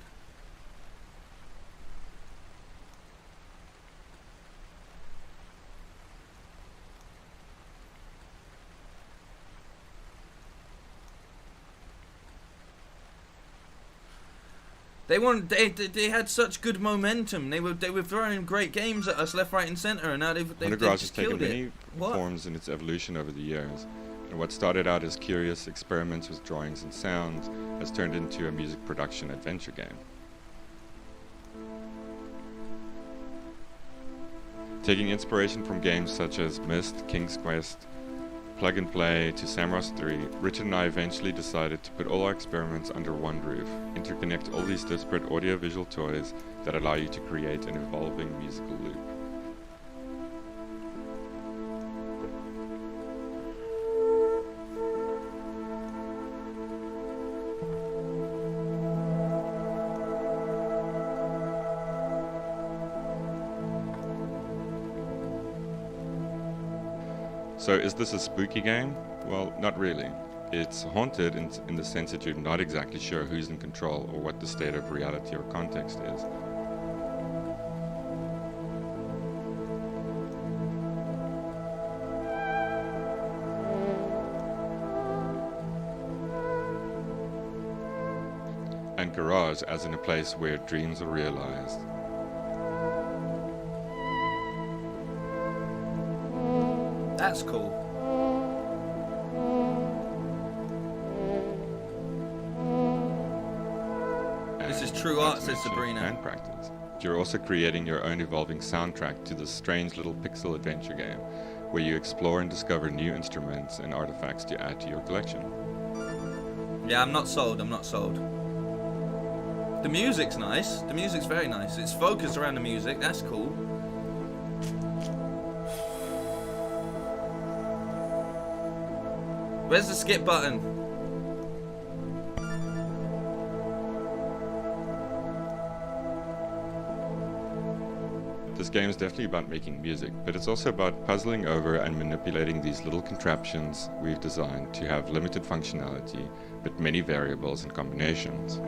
They had such good momentum. They were throwing great games at us left, right, and center, and now they've Garage has just taken killed many it. What? forms in its evolution over the years, and what started out as curious experiments with drawings and sounds has turned into a music production adventure game. Taking inspiration from games such as Myst, King's Quest, Plug and Play to Samros 3, Richard and I eventually decided to put all our experiments under one roof, interconnect all these disparate audio-visual toys that allow you to create an evolving musical loop. So is this a spooky game? Well, not really. It's haunted in the sense that you're not exactly sure who's in control or what the state of reality or context is. And Garage as in a place where dreams are realized. That's cool. This is true art, says Sabrina. And practice. You're also creating your own evolving soundtrack to this strange little pixel adventure game, where you explore and discover new instruments and artifacts to add to your collection. Yeah, I'm not sold. The music's nice. The music's very nice. It's focused around the music. That's cool. Where's the skip button? This game is definitely about making music, but it's also about puzzling over and manipulating these little contraptions we've designed to have limited functionality, but many variables and combinations.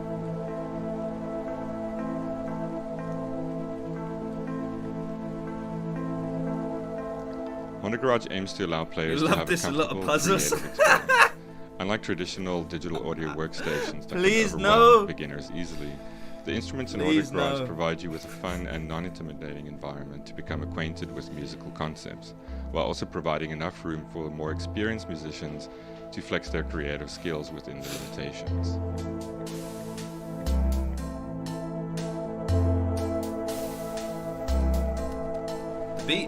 Haunted Garage aims to allow players to have a comfortable, creative experience. Unlike traditional digital audio workstations that can overwhelm beginners easily, the instruments in Haunted Garage provide you with a fun and non-intimidating environment to become acquainted with musical concepts, while also providing enough room for more experienced musicians to flex their creative skills within the limitations.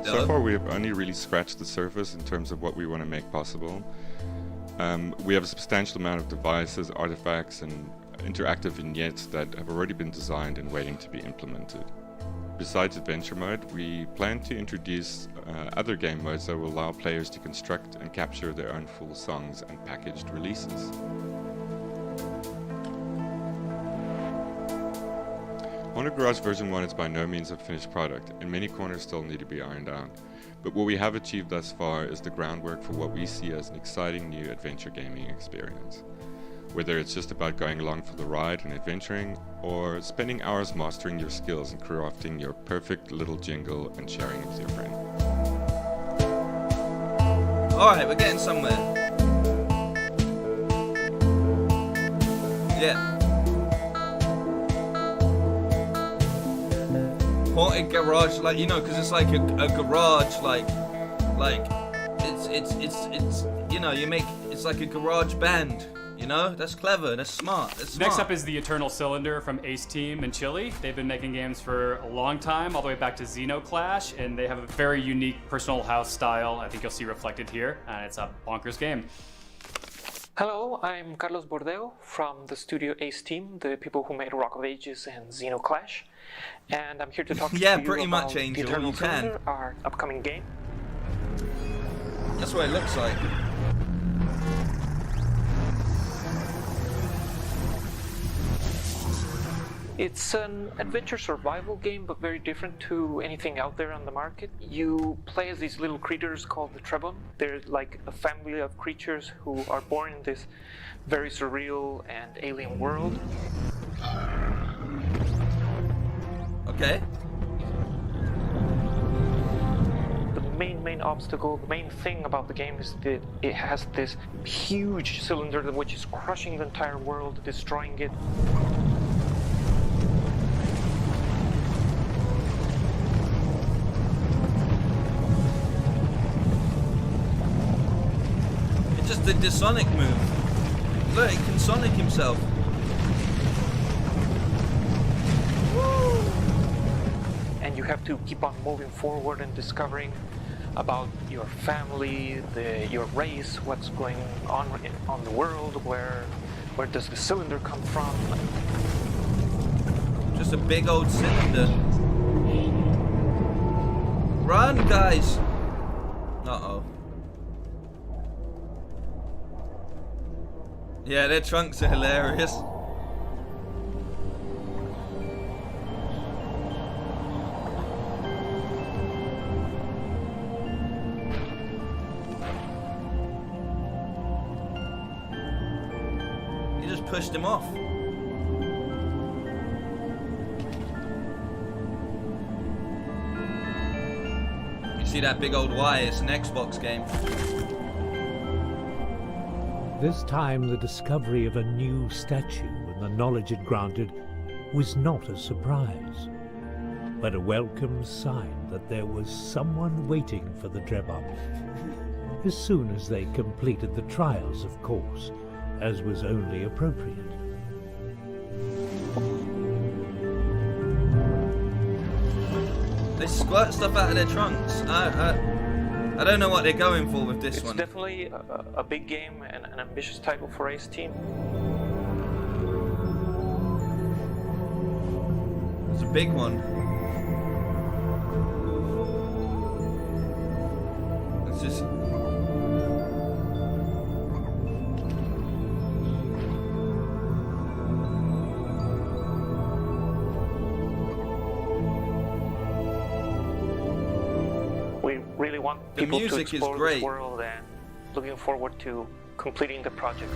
So far we have only really scratched the surface in terms of what we want to make possible. We have a substantial amount of devices, artifacts, and interactive vignettes that have already been designed and waiting to be implemented. Besides Adventure Mode, we plan to introduce other game modes that will allow players to construct and capture their own full songs and packaged releases. Haunted Garage version 1 is by no means a finished product, and many corners still need to be ironed out. But what we have achieved thus far is the groundwork for what we see as an exciting new adventure gaming experience. whether it's just about going along for the ride and adventuring, or spending hours mastering your skills and crafting your perfect little jingle and sharing it with your friend. Alright, we're getting somewhere. Yeah. Haunted garage, like, you know, because it's like a garage, like it's you know, you make, it's like a garage band, you know. That's clever, that's smart, that's smart. Next up is the Eternal Cylinder from Ace Team in Chile. They've been making games for a long time, all the way back to Xenoclash, and they have a very unique personal house style I think you'll see reflected here, and it's a bonkers game. Hello, I'm Carlos Bordeo from the studio Ace Team, the people who made Rock of Ages and Xenoclash, and I'm here to talk to yeah, you pretty about much, Angel, the Eternal you can. Cylinder, our upcoming game. That's what it looks like. It's an adventure survival game, but very different to anything out there on the market. You play as these little creatures called the Trebon. They're like a family of creatures who are born in this very surreal and alien world. Okay. The main obstacle, the main thing about the game is that it has this huge cylinder which is crushing the entire world, destroying it. It's just the Sonic move. Look, it can Sonic himself. And you have to keep on moving forward and discovering about your family, your race, what's going on the world, where does the cylinder come from? Just a big old cylinder. Run, guys! Uh-oh. Yeah, their trunks are hilarious. You just pushed him off. You see that big old Y? It's an Xbox game. This time, the discovery of a new statue and the knowledge it granted was not a surprise, but a welcome sign that there was someone waiting for the Trebon. As soon as they completed the trials, of course, as was only appropriate. They squirt stuff out of their trunks. I don't know what they're going for with this one. It's definitely a big game and an ambitious title for Ace Team. It's a big one. It's just... We really want The people to music is explore great. this world and looking forward to completing the project.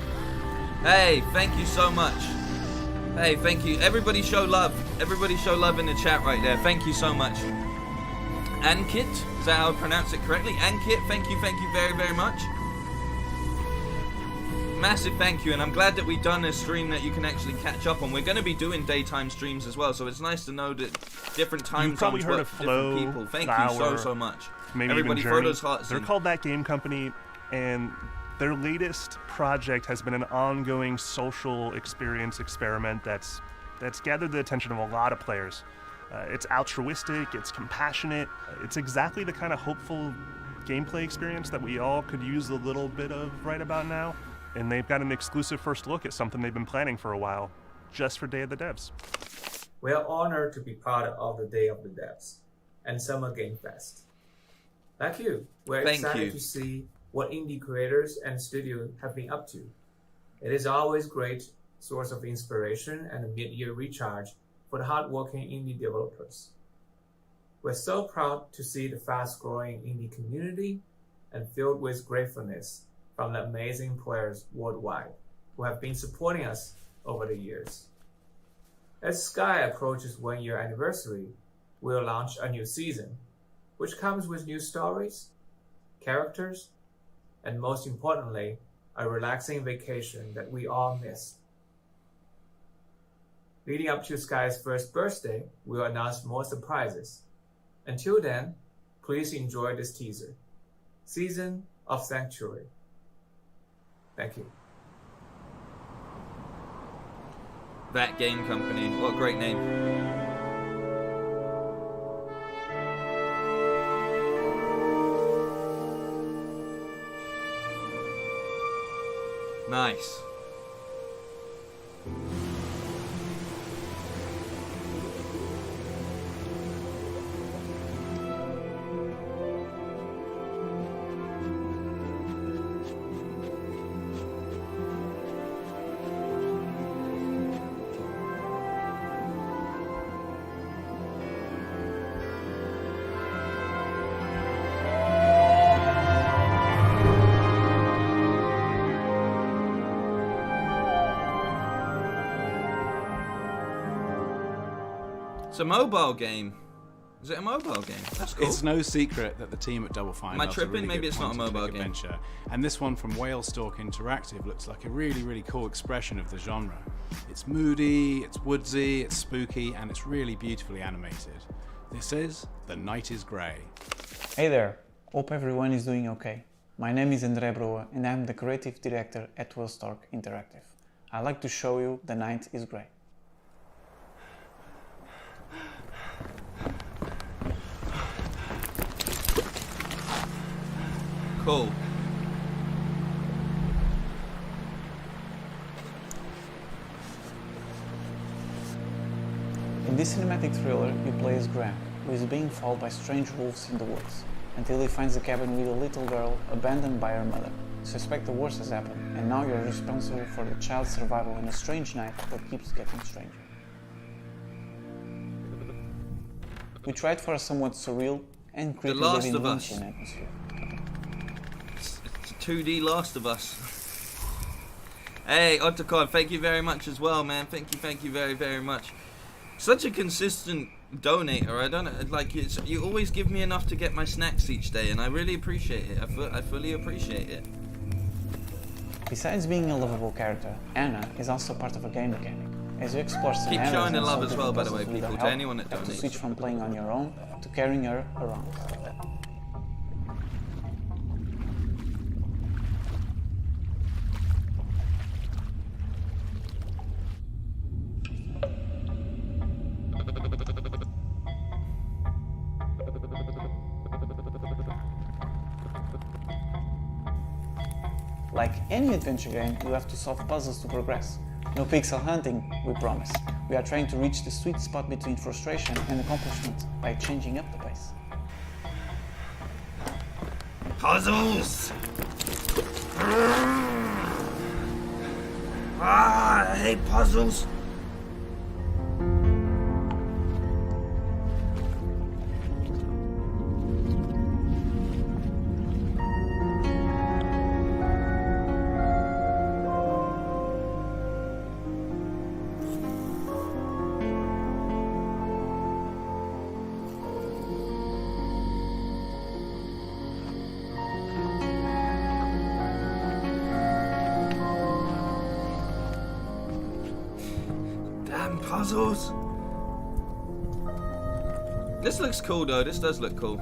Hey, thank you so much. Hey, thank you. Everybody show love. Everybody show love in the chat right there. Thank you so much. Ankit, is that how I pronounce it correctly? Ankit, thank you very, very much. Massive thank you, and I'm glad that we've done a stream that you can actually catch up on. We're going to be doing daytime streams as well, so it's nice to know that different time You've probably zones heard work of for Flow, different people. Thank Flower, you so much. Maybe Everybody even throw Journey. those hearts They're in. called That Game Company, and their latest project has been an ongoing social experience experiment that's gathered the attention of a lot of players. It's altruistic, it's compassionate, it's exactly the kind of hopeful gameplay experience that we all could use a little bit of right about now. And they've got an exclusive first look at something they've been planning for a while, just for Day of the Devs. We are honored to be part of the Day of the Devs and Summer Game Fest. Like you, we're Thank excited you. to see what indie creators and studios have been up to. It is always great source of inspiration and a mid-year recharge for the hardworking indie developers. We're so proud to see the fast-growing indie community and filled with gratefulness from the amazing players worldwide. who have been supporting us over the years. As Sky approaches 1 year anniversary, we'll launch a new season, which comes with new stories, characters, and most importantly, a relaxing vacation that we all miss. Leading up to Sky's first birthday, we'll announce more surprises. Until then, please enjoy this teaser. Season of Sanctuary. Thank you. That Game Company. What a great name. Nice. It's a mobile game. Is it a mobile game? That's cool. It's no secret that the team at Double Fine Am I loves a tripping? really Maybe good it's not a point-and-click mobile game. adventure. And this one from Whalestalk Interactive looks like a really cool expression of the genre. It's moody, it's woodsy, it's spooky, and it's really beautifully animated. This is The Night is Grey. Hey there, hope everyone is doing okay. My name is André Broa and I'm the creative director at Whalestalk Interactive. I'd like to show you The Night is Grey. Cool. In this cinematic thriller, you play as Graham, who is being followed by strange wolves in the woods, until he finds a cabin with a little girl abandoned by her mother. You suspect the worst has happened, and now you're responsible for the child's survival in a strange night that keeps getting stranger. We tried for a somewhat surreal and creepy living Lynchian atmosphere. It's 2D Last of Us. Hey, Otacon, thank you very much as well, man. Thank you very much. Such a consistent donator. I don't know, like you always give me enough to get my snacks each day, and I really appreciate it. I fully appreciate it. Besides being a lovable character, Anna is also part of a game mechanic. As you explore some Keep showing the love as well, by the way, puzzles with people. her To help, anyone that you have to donates. switch from playing on your own to carrying her around. Like any adventure game, you have to solve puzzles to progress. No pixel hunting, we promise. We are trying to reach the sweet spot between frustration and accomplishment by changing up the pace. Puzzles! I hate puzzles! Puzzles. This looks cool though. This does look cool.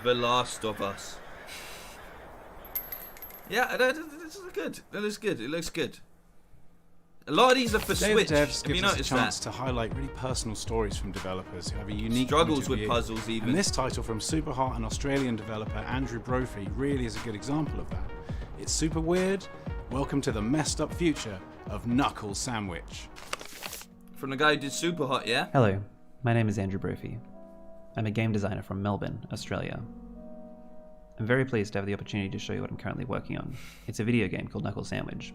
The Last of Us. Yeah, this is good. That is good. It looks good. A lot of these are for Day of Switch. the Devs Have you gives us a noticed chance that? to highlight really personal stories from developers who have a unique Struggles point of with view. puzzles even. And this title from Superhot and Australian developer Andrew Brophy really is a good example of that. It's super weird. Welcome to the messed up future of Knuckle Sandwich. From the guy who did Superhot, yeah? Hello, my name is Andrew Brophy. I'm a game designer from Melbourne, Australia. I'm very pleased to have the opportunity to show you what I'm currently working on. It's a video game called Knuckle Sandwich.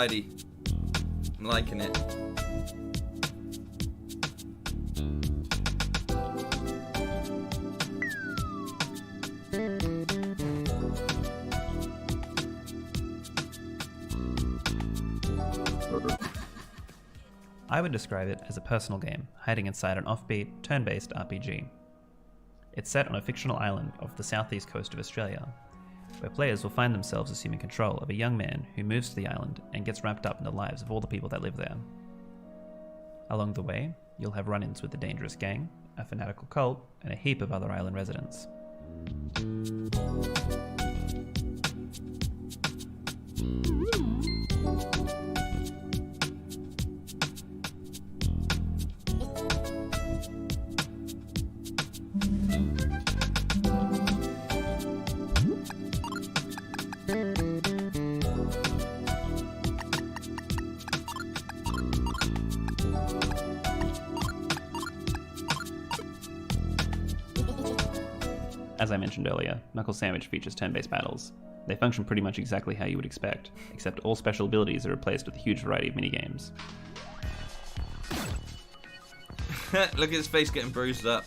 Alrighty. I'm liking it. I would describe it as a personal game, hiding inside an offbeat, turn-based RPG. It's set on a fictional island off the southeast coast of Australia, where players will find themselves assuming control of a young man who moves to the island and gets wrapped up in the lives of all the people that live there. Along the way, you'll have run-ins with a dangerous gang, a fanatical cult, and a heap of other island residents. As I mentioned earlier, Knuckle Sandwich features turn-based battles. They function pretty much exactly how you would expect, except all special abilities are replaced with a huge variety of minigames. Look at his face getting bruised up.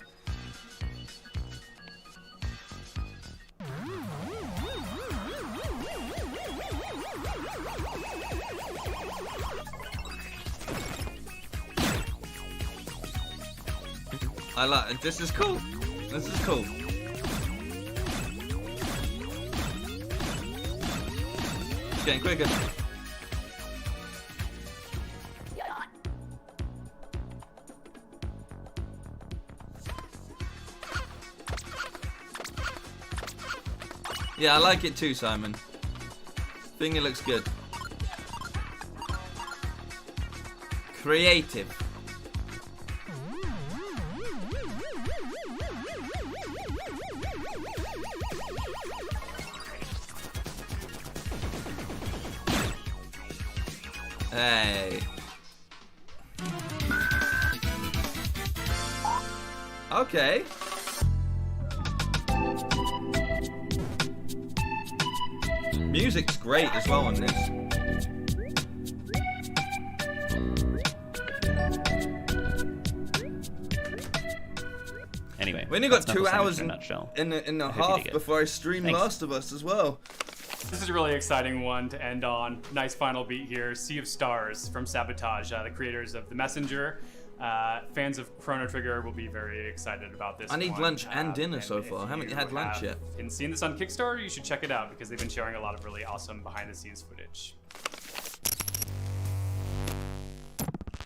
I like this. Is cool. This is cool. It's getting quicker. Yeah, I like it too, Simon. Think it looks good. Creative. Hey. Okay. Music's great as well on this. Anyway, we only got that's 2 Knuckle Sandwich hours in a nutshell. in a I hope you half dig it. before I stream Thanks. Last of Us as well. This is a really exciting one to end on. Nice final beat here. Sea of Stars from Sabotage, the creators of The Messenger. Fans of Chrono Trigger will be very excited about this I need one. lunch and dinner so far. I haven't had lunch yet. And seen this on Kickstarter, you should check it out because they've been sharing a lot of really awesome behind-the-scenes footage.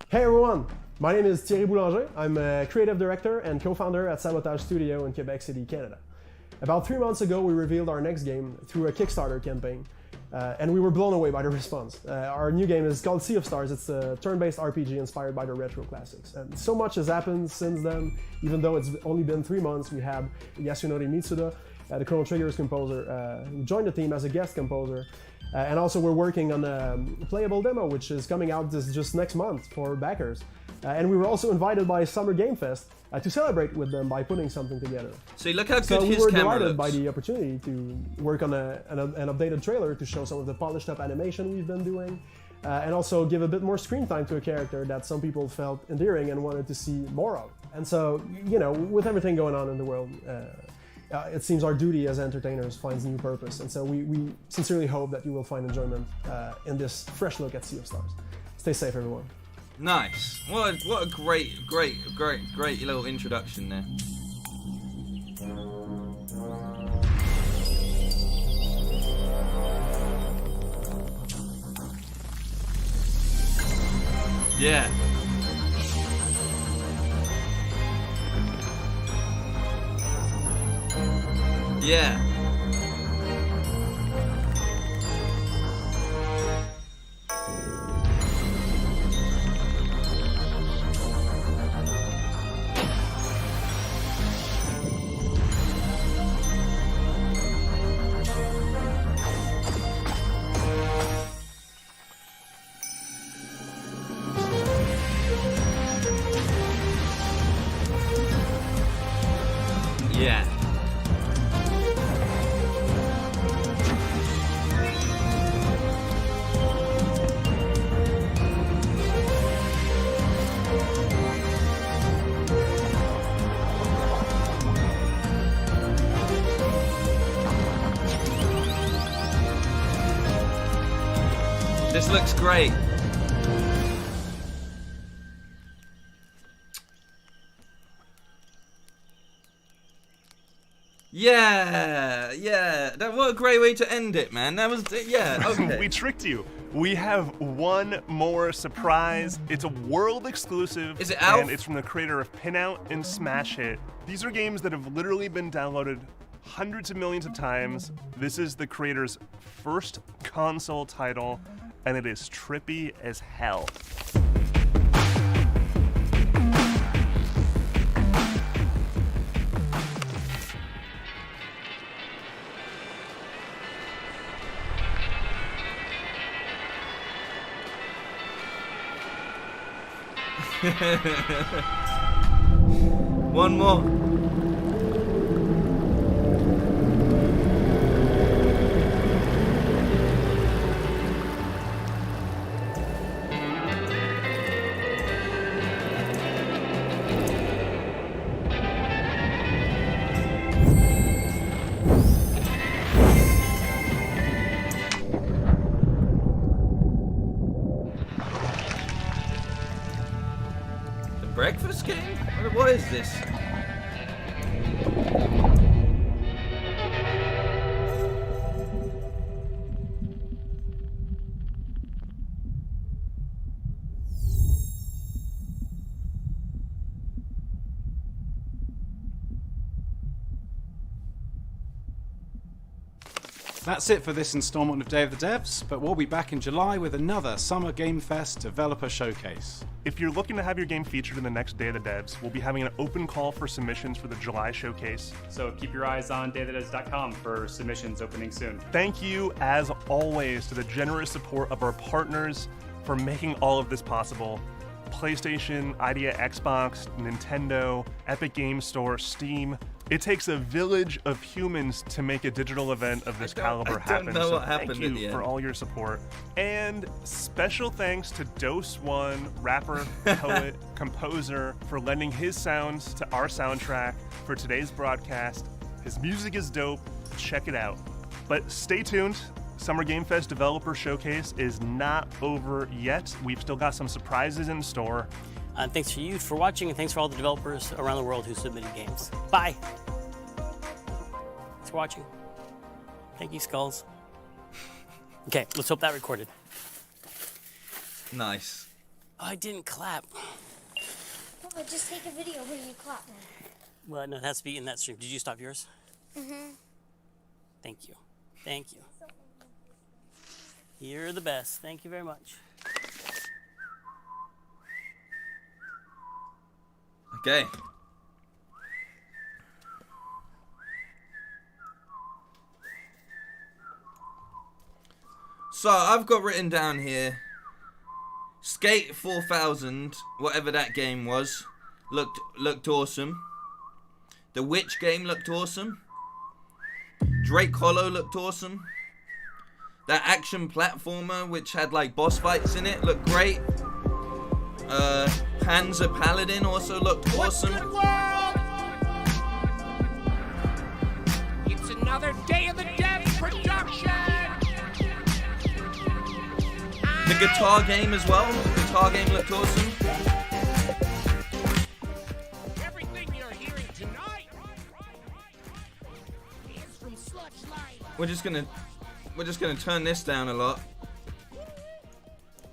Hey everyone, my name is Thierry Boulanger. I'm a creative director and co-founder at Sabotage Studio in Quebec City, Canada. About 3 months ago, we revealed our next game through a Kickstarter campaign, and we were blown away by the response. Our new game is called Sea of Stars. It's a turn-based RPG inspired by the retro classics. And so much has happened since then. Even though it's only been 3 months, we had Yasunori Mitsuda, the Chrono Trigger's composer, who joined the team as a guest composer. And also we're working on a playable demo, which is coming out just next month for backers. And we were also invited by Summer Game Fest to celebrate with them by putting something together. See, look how good so his we were camera delighted looks. by the opportunity to work on an updated trailer to show some of the polished up animation we've been doing, and also give a bit more screen time to a character that some people felt endearing and wanted to see more of. And so, you know, with everything going on in the world, it seems our duty as entertainers finds new purpose. And so we sincerely hope that you will find enjoyment in this fresh look at Sea of Stars. Stay safe, everyone. Nice. What a great little introduction there. Yeah. Yeah. Yeah. This looks great. Yeah, yeah. What a great way to end it, man. That was, yeah, okay. We tricked you. We have one more surprise. It's a world exclusive. Is it out? And it's from the creator of Pinout and Smash Hit. These are games that have literally been downloaded hundreds of millions of times. This is the creator's first console title, and it is trippy as hell. One more. Breakfast game? What is this? That's it for this installment of Day of the Devs, but we'll be back in July with another Summer Game Fest Developer Showcase. If you're looking to have your game featured in the next Day of the Devs, we'll be having an open call for submissions for the July showcase. So keep your eyes on dayofthedevs.com for submissions opening soon. Thank you, as always, to the generous support of our partners for making all of this possible. PlayStation, Idea Xbox, Nintendo, Epic Games Store, Steam. It takes a village of humans to make a digital event of this caliber happen. know So what happened thank at the you end. for all your support. And special thanks to Dose One, rapper, poet, composer, for lending his sounds to our soundtrack for today's broadcast. His music is dope. Check it out. But stay tuned. Summer Game Fest Developer Showcase is not over yet. We've still got some surprises in store. And thanks for you for watching, and thanks for all the developers around the world who submitted games. Bye. Thanks for watching. Thank you, Skulls. Okay, let's hope that recorded. Nice. Oh, I didn't clap. Oh, just take a video when you clap. Well, no, it has to be in that stream. Did you stop yours? Mm-hmm. Thank you. Thank you. You're the best. Thank you very much. Okay. So I've got written down here, Skate 4000, whatever that game was, looked awesome. The Witch game looked awesome. Drake Hollow looked awesome. That action platformer, which had like boss fights in it, looked great. Panzer Paladin also looked awesome. It's another Day of the Devs production. The guitar game as well. The guitar game looked awesome. Everything you're hearing tonight is from Sludge Light. We're just gonna turn this down a lot.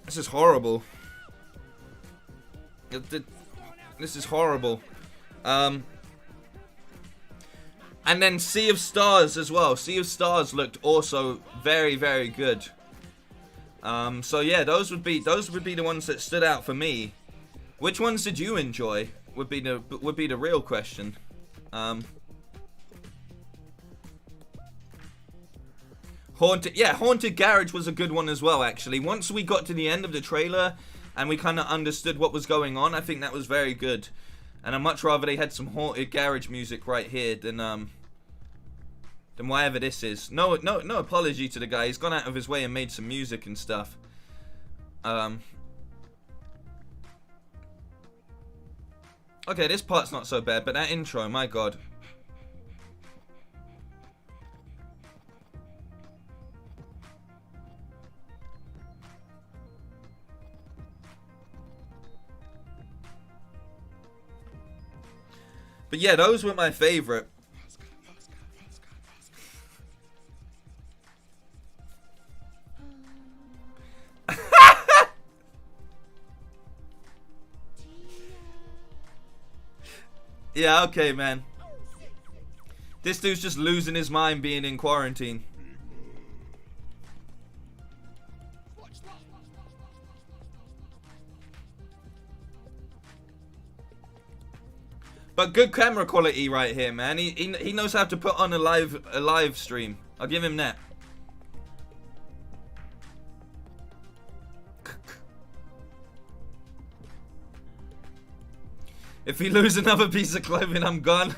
This is horrible. This is horrible. And then Sea of Stars as well. Sea of Stars looked also very, very good. So yeah, those would be the ones that stood out for me. Which ones did you enjoy? Would be the real question. Haunted Garage was a good one as well, actually. Once we got to the end of the trailer and we kind of understood what was going on, I think that was very good. And I'd much rather they had some Haunted Garage music right here than whatever this is. No apology to the guy. He's gone out of his way and made some music and stuff. Okay, this part's not so bad, but that intro, my god. But yeah, those were my favorite. Yeah, okay, man. This dude's just losing his mind being in quarantine. But good camera quality right here, man. He knows how to put on a live stream. I'll give him that. If he lose another piece of clothing, I'm gone.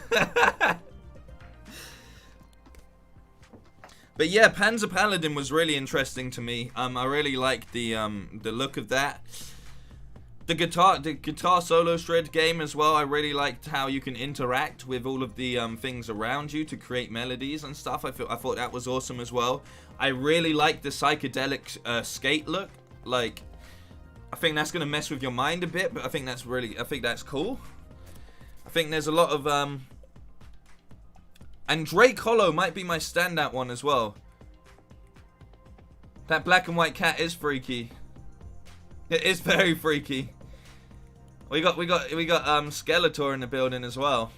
But yeah, Panzer Paladin was really interesting to me. I really liked the look of that. The guitar solo shred game as well. I really liked how you can interact with all of the things around you to create melodies and stuff. I thought that was awesome as well. I really liked the psychedelic skate look. Like, I think that's gonna mess with your mind a bit, but I think that's cool. I think there's a lot of and Drake Hollow might be my standout one as well. That black and white cat is freaky. It is very freaky. We got Skeletor in the building as well.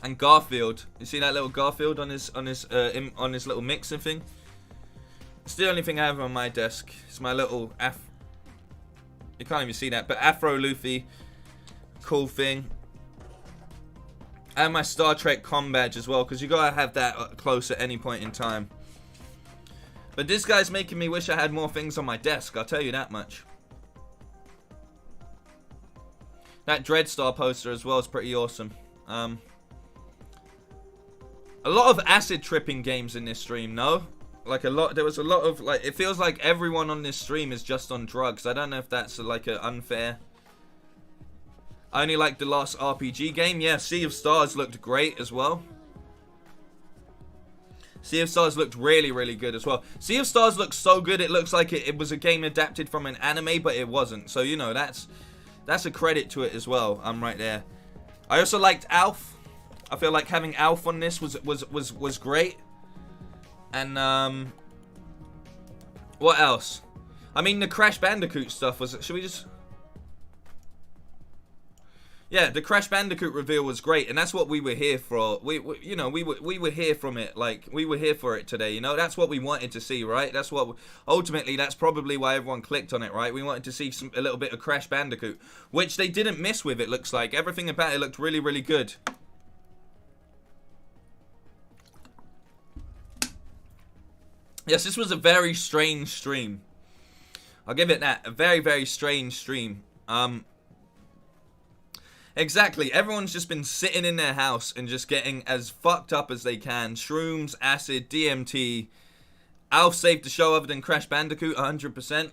And Garfield. You see that little Garfield on his little mixing thing? It's the only thing I have on my desk. It's my little you can't even see that, but Afro Luffy. Cool thing. And my Star Trek com badge as well, because you gotta have that close at any point in time. But this guy's making me wish I had more things on my desk, I'll tell you that much. That Dreadstar poster as well is pretty awesome. A lot of acid tripping games in this stream, no? Like there was a lot of, like, it feels like everyone on this stream is just on drugs. I don't know if that's like an unfair. I only like the last RPG game. Yeah, Sea of Stars looked great as well. Sea of Stars looked really, really good as well. Sea of Stars looks so good, it looks like it was a game adapted from an anime, but it wasn't. So, you know, that's a credit to it as well. I'm right there. I also liked Alf. I feel like having Alf on this was great. And, what else? I mean, the Crash Bandicoot stuff was... Should we just... Yeah, the Crash Bandicoot reveal was great, and that's what we were here for. We were here from it. Like, we were here for it today. You know, that's what we wanted to see, right? That's what ultimately. That's probably why everyone clicked on it, right? We wanted to see a little bit of Crash Bandicoot, which they didn't miss with. It looks like everything about it looked really, really good. Yes, this was a very strange stream. I'll give it that. A very, very strange stream. Exactly. Everyone's just been sitting in their house and just getting as fucked up as they can. Shrooms, acid, DMT. Alf saved the show other than Crash Bandicoot, 100%.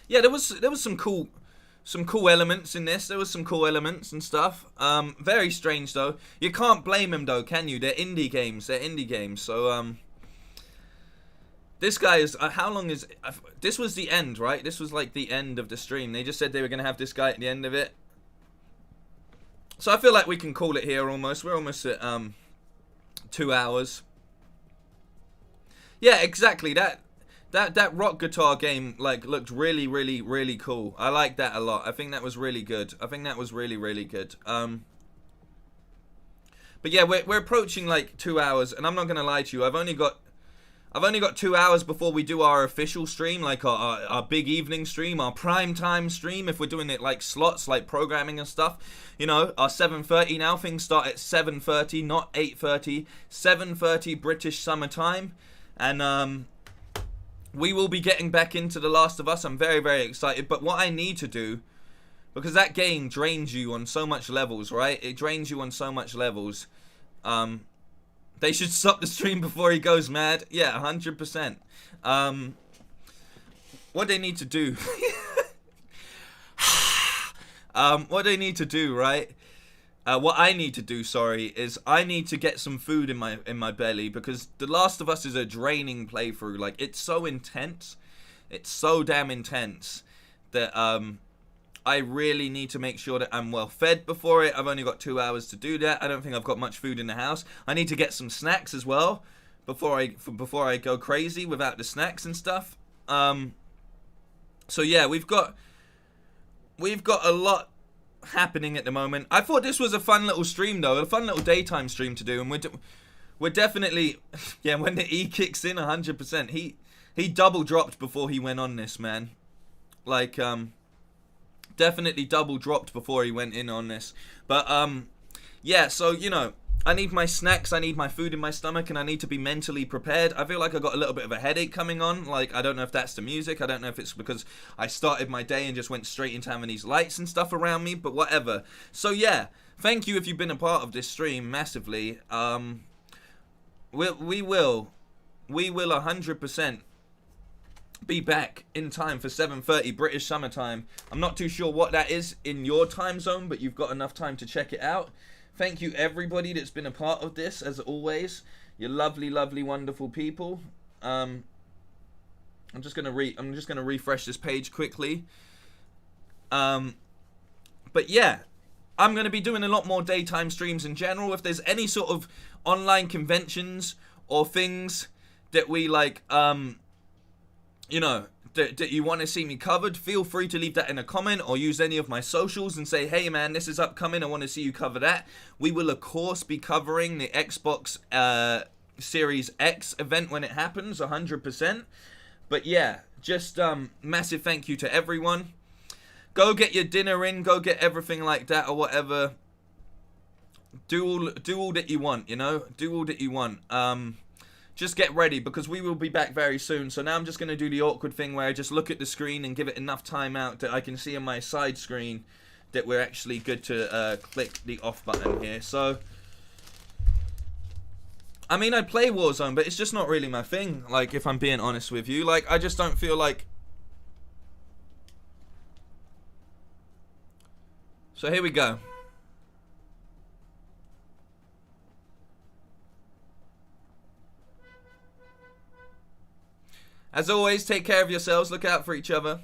Yeah, there was some cool elements in this. There was some cool elements and stuff. Very strange though. You can't blame them though, can you? They're indie games. So this guy is, how long is, this was the end, right? This was like the end of the stream. They just said they were going to have this guy at the end of it. So I feel like we can call it here almost. We're almost at 2 hours. Yeah, exactly. That rock guitar game like looked really, really, really cool. I like that a lot. I think that was really good. I think that was really, really good. But yeah, we're approaching like 2 hours, and I'm not going to lie to you. I've only got 2 hours before we do our official stream, like our big evening stream, our prime time stream, if we're doing it like slots, like programming and stuff. You know, our 7:30 now, things start at 7:30, not 8:30. 7:30 British summer time. And we will be getting back into The Last of Us. I'm very, very excited. But what I need to do, because that game drains you on so much levels, right? It drains you on so much levels. They should stop the stream before he goes mad. Yeah, 100%. What they need to do... what they need to do, right? What I need to do, sorry, is I need to get some food in my belly, because The Last of Us is a draining playthrough. Like, it's so intense. It's so damn intense that I really need to make sure that I'm well fed before it. I've only got 2 hours to do that. I don't think I've got much food in the house. I need to get some snacks as well before I go crazy without the snacks and stuff. So yeah, we've got a lot happening at the moment. I thought this was a fun little stream though, a fun little daytime stream to do, and we're definitely yeah, when the E kicks in 100%. He double dropped before he went on this, man. Like definitely double dropped before he went in on this. But yeah, so you know, I need my snacks, I need my food in my stomach, and I need to be mentally prepared. I feel like I got a little bit of a headache coming on. Like, I don't know if that's the music. I don't know if it's because I started my day and just went straight into having these lights and stuff around me, but whatever. So yeah, thank you if you've been a part of this stream massively. We will 100% be back in time for 7:30 British summertime. I'm not too sure what that is in your time zone, but you've got enough time to check it out. Thank you everybody that's been a part of this, as always. You're lovely, lovely, wonderful people. I'm just gonna refresh this page quickly. But yeah, I'm gonna be doing a lot more daytime streams in general. If there's any sort of online conventions or things that we like, you know, that you want to see me covered, feel free to leave that in a comment or use any of my socials and say, hey man, this is upcoming, I want to see you cover that. We will of course be covering the Xbox Series X event when it happens, 100%. But yeah, just massive thank you to everyone. Go get your dinner in, go get everything like that or whatever. Do all that you want, you know, do all that you want. Just get ready, because we will be back very soon. So now I'm just going to do the awkward thing where I just look at the screen and give it enough time out that I can see on my side screen that we're actually good to click the off button here. So, I mean, I play Warzone, but it's just not really my thing, like, if I'm being honest with you. Like, I just don't feel like... So here we go. As always, take care of yourselves, look out for each other.